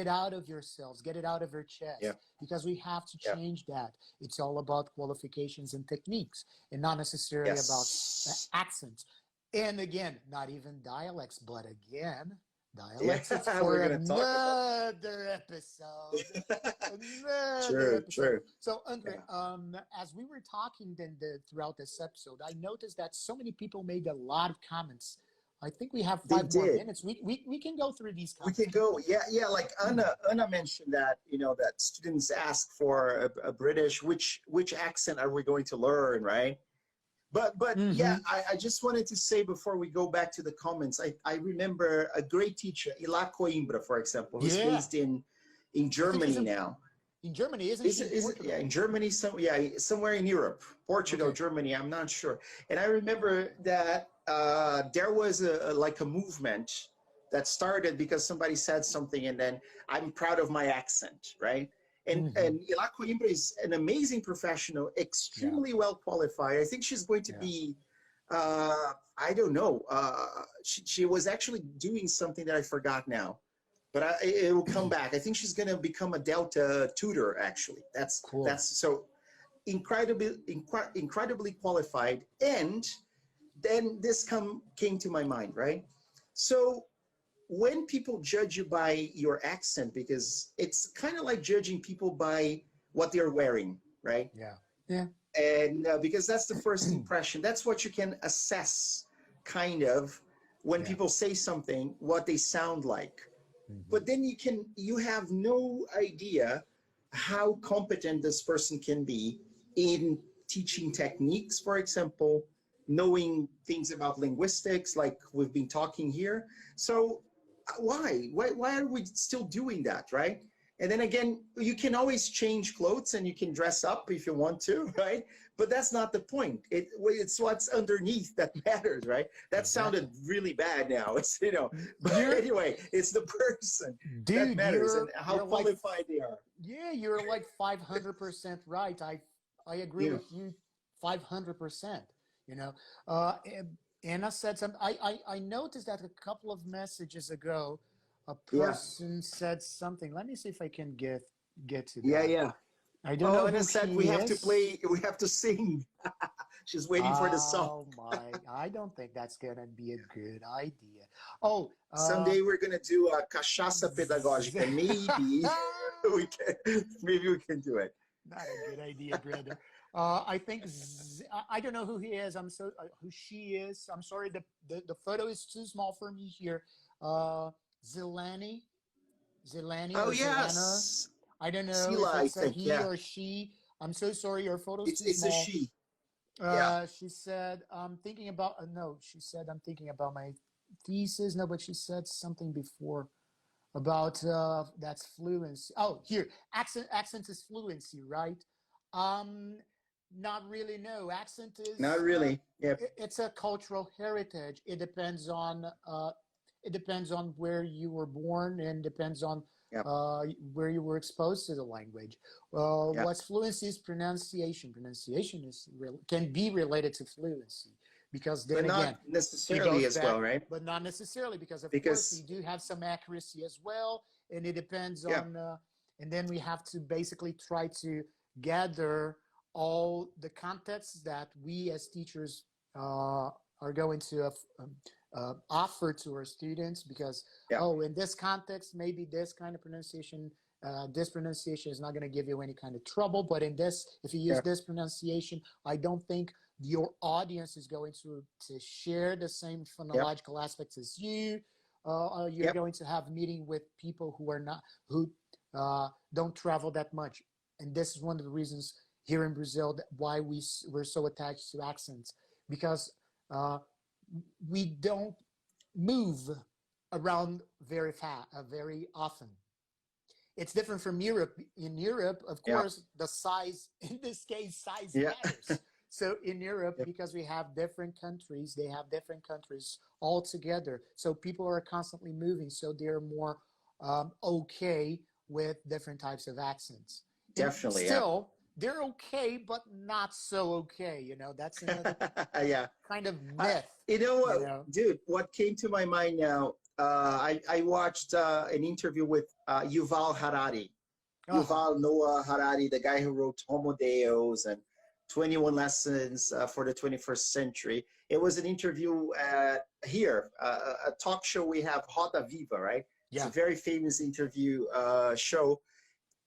out of yourselves. Get it out of your chest. Because we have to change that. It's all about qualifications and techniques, and not necessarily about accents. And again, not even dialects, but again, dialects is for another episode. True. So, Andre, as we were talking throughout this episode, I noticed that so many people made a lot of comments. I think we have 5 more minutes. We can go through these comments. We can go, like Anna mentioned that, that students ask for a British, which accent are we going to learn, right? But I just wanted to say before we go back to the comments, I remember a great teacher, Ila Coimbra, for example, who's based in Germany now. In Germany, isn't she in Portugal? Yeah, in Germany, somewhere in Europe, Portugal, Okay. Germany, I'm not sure. And I remember that there was like a movement that started because somebody said something, and then I'm proud of my accent, right? And Ila Coimbra is an amazing professional, Yeah. extremely well qualified. I think she's going to Yeah. be, I don't know, she was actually doing something that I forgot now, but it will come back. I think she's going to become a Delta tutor. Actually, Cool. that's so incredibly qualified. And then this came to my mind, right? So when people judge you by your accent, because it's kind of like judging people by what they're wearing, right? Yeah. Yeah. And because that's the first impression, that's what you can assess, kind of, when people say something, what they sound like. But then you have no idea how competent this person can be in teaching techniques, for example, knowing things about linguistics, like we've been talking here. So why are we still doing that, right? And then again, you can always change clothes and you can dress up if you want to, right? But that's not the point. It's what's underneath that matters, right? That sounded really bad now. It's, but anyway, it's the person that matters and how qualified they are. Yeah, you're like 500% right. I agree with you 500%. Anna said something. I noticed that a couple of messages ago, a person said something. Let me see if I can get to that. Yeah. I don't know. Anna said we have to sing. She's waiting for the song. Oh my! I don't think that's gonna be a good idea. Someday we're gonna do a Chá Pedagógico. Maybe we can do it. Not a good idea, brother. I think I don't know who he is. Who she is. I'm sorry. The photo is too small for me here. Zelani. Oh yes. I don't know Sila, if it's a he or she. I'm so sorry. Your photo's too small. It's a she. She said, I'm thinking about, no, she said, I'm thinking about my thesis. No, but she said something before about that's fluency. Oh, here, accent is fluency, right? Not really, no. Accent is not really. It's a cultural heritage. It depends on where you were born, and depends on where you were exposed to the language. What's fluency is pronunciation. Pronunciation can be related to fluency, because then but again, not necessarily as well, right? But not necessarily, because of course you do have some accuracy as well, and it depends on. And then we have to basically try to gather all the contexts that we as teachers are going to offer to our students, because in this context, maybe this kind of pronunciation, this pronunciation is not going to give you any kind of trouble, but in this, if you use this pronunciation, I don't think your audience is going to share the same phonological aspects as you. You're going to have meeting with people who don't travel that much, and this is one of the reasons here in Brazil why we're so attached to accents, because we don't move around very often. It's different from Europe. In Europe, of course, the size, in this case, size matters. So in Europe, because we have different countries, they have different countries all together. So people are constantly moving, so they're more okay with different types of accents. Definitely, still, they're okay, but not so okay. That's another kind of myth. You know what, dude? What came to my mind now? I watched an interview with Yuval Harari. Yuval Noah Harari, the guy who wrote Homo Deus and 21 Lessons for the 21st Century. It was an interview here, a talk show we have, Roda Viva, right? It's a very famous interview show.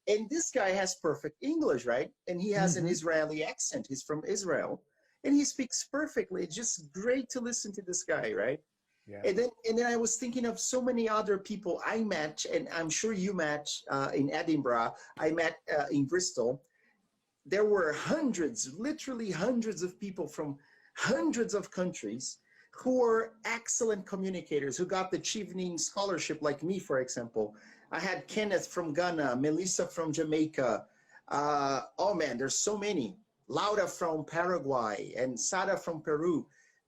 And this guy has perfect English, right? And he has an Israeli accent. He's from Israel. And he speaks perfectly. It's just great to listen to this guy, right? Yeah. And then I was thinking of so many other people I met, and I'm sure you met in Edinburgh. I met in Bristol. There were literally hundreds of people from hundreds of countries who were excellent communicators, who got the Chevening Scholarship, like me, for example. I had Kenneth from Ghana, Melissa from Jamaica. Oh man, there's so many. Laura from Paraguay and Sara from Peru.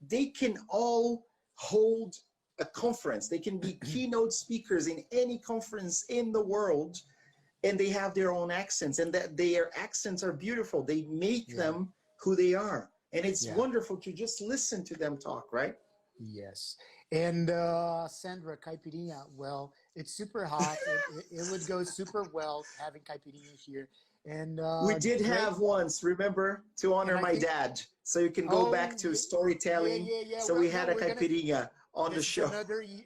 They can all hold a conference. They can be keynote speakers in any conference in the world, and they have their own accents, and that their accents are beautiful. They make them who they are. And it's wonderful to just listen to them talk, right? Yes. And Sandra, caipirinha, well, it's super hot. It would go super well having caipirinha here. And we did have once, remember, to honor my dad. So you can go back to storytelling. So we had a caipirinha on the show.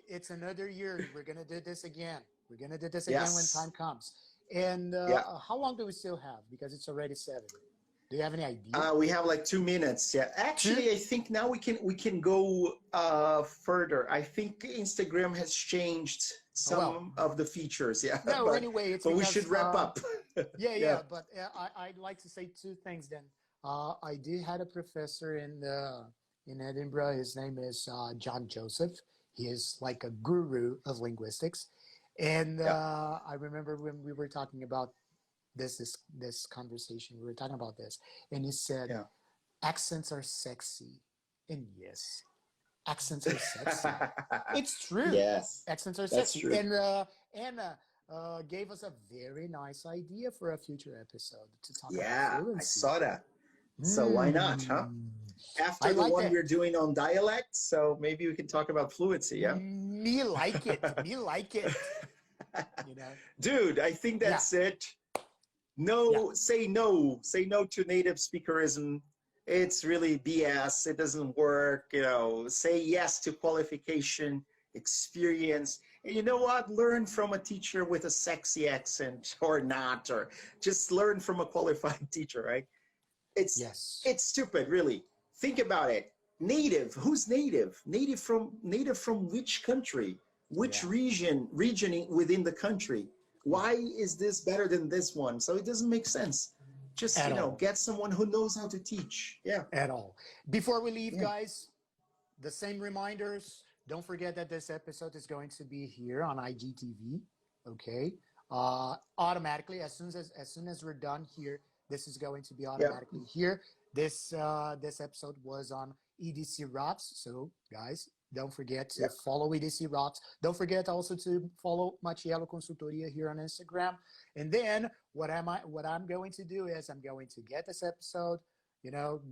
It's another year. We're going to do this again. We're going to do this again when time comes. And how long do we still have? Because it's already 7. Do you have any idea? We have like 2 minutes. Yeah, actually, I think now we can go further. I think Instagram has changed some of the features. Yeah. No, but, anyway, it's but we should wrap up. But I'd like to say 2 things then. I did had a professor in Edinburgh. His name is John Joseph. He is like a guru of linguistics. And I remember when we were talking about this conversation, we were talking about this, and he said, accents are sexy. And yes, accents are sexy. It's true. Yes, accents are sexy. True. And Anna gave us a very nice idea for a future episode to talk about fluency. I saw that. So why not, huh? After the one we're doing on dialect, so maybe we can talk about fluency, yeah? Me like it. Me like it. You know? Dude, I think that's it. Say no to native speakerism. It's really BS. It doesn't work. You know, say yes to qualification, experience. And you know what? Learn from a teacher with a sexy accent or not, or just learn from a qualified teacher, right? It's stupid, really. Think about it. Native, who's native? Native from which country? Which region within the country? Why is this better than this one? So it doesn't make sense. Just, get someone who knows how to teach. Yeah. At all. Before we leave, guys, the same reminders. Don't forget that this episode is going to be here on IGTV. Okay. Automatically, as soon as we're done here, this is going to be automatically here. This episode was on EDC Rocks. So, guys, don't forget to follow EDC Rocks. Don't forget also to follow Machiello Consultoria here on Instagram. And then what I'm going to do is I'm going to get this episode,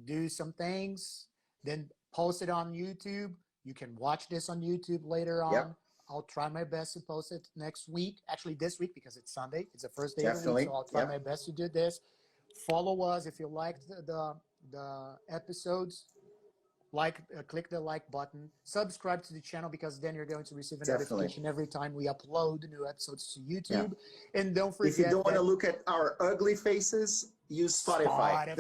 do some things, then post it on YouTube. You can watch this on YouTube later on. I'll try my best to post it next week. Actually, this week, because it's Sunday. It's the first day of the week, so I'll try my best to do this. Follow us if you liked the episodes. Click the like button. Subscribe to the channel, because then you're going to receive a notification every time we upload new episodes to YouTube. And don't forget, if you don't want to look at our ugly faces, use Spotify.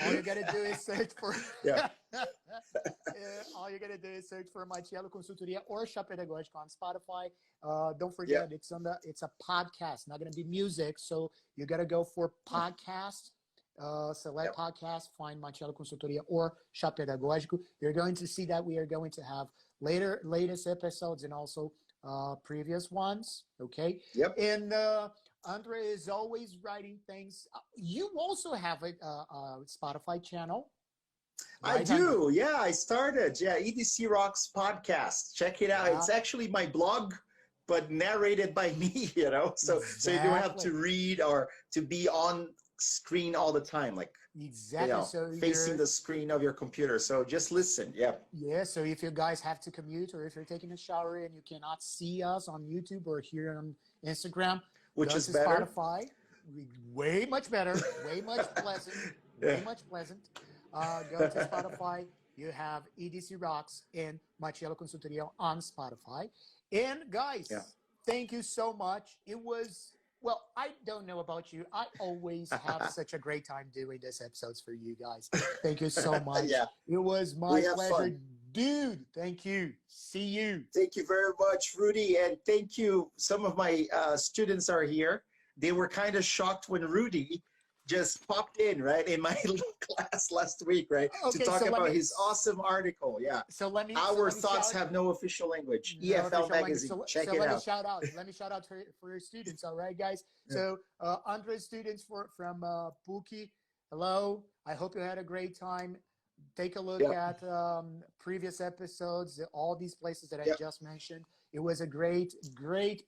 All you gotta do is search for all you gotta do is search for Machiello Consultoria or Chá Pedagógico on Spotify. Don't forget, it's a podcast, not gonna be music, so you gotta go for podcast. Select podcast, find Machiello Consultoria or Chá Pedagógico. You're going to see that we are going to have latest episodes and also previous ones. Okay. Yep. And Andre is always writing things. You also have a Spotify channel. Right? I do. Yeah, I started. EDC Rocks podcast. Check it out. It's actually my blog, but narrated by me. So you don't have to read or to be on screen all the time, so facing the screen of your computer. So just listen. So if you guys have to commute, or if you're taking a shower and you cannot see us on YouTube or here on Instagram, which is better, Spotify, way much better, way much pleasant, way much pleasant. Go to Spotify. You have EDC Rocks and Machiello Consultoria on Spotify. And guys, thank you so much. It was, well, I don't know about you. I always have such a great time doing these episodes for you guys. Thank you so much. It was my pleasure. Fun. Dude, thank you. See you. Thank you very much, Rudy. And thank you. Some of my students are here. They were kind of shocked when Rudy just popped in, right, in my little class last week, right, to Okay, talk so about his awesome article. Yeah. so let me Our thoughts have no official language. EFL magazine. Check it let me out. shout out. Let me shout out for your students. All right, guys. Yeah. So Andre's students from Buki. Hello. I hope you had a great time. Take a look Yeah. at previous episodes, all these places that I Yeah. just mentioned. It was a great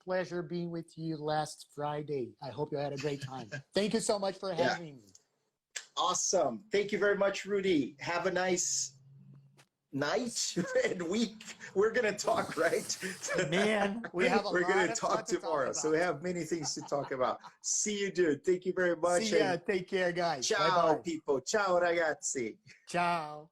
pleasure being with you last Friday. I hope you had a great time. Thank you so much for Yeah. having me. Awesome. Thank you very much, Rudy. Have a nice night and week. We're gonna talk, right? Man, we have a We're lot gonna of talk fun to tomorrow. talk So we about. have many things to talk about. See you, dude. Thank you very much. See ya. And Take care, guys. ciao, Bye-bye. people. Ciao, ragazzi. Ciao.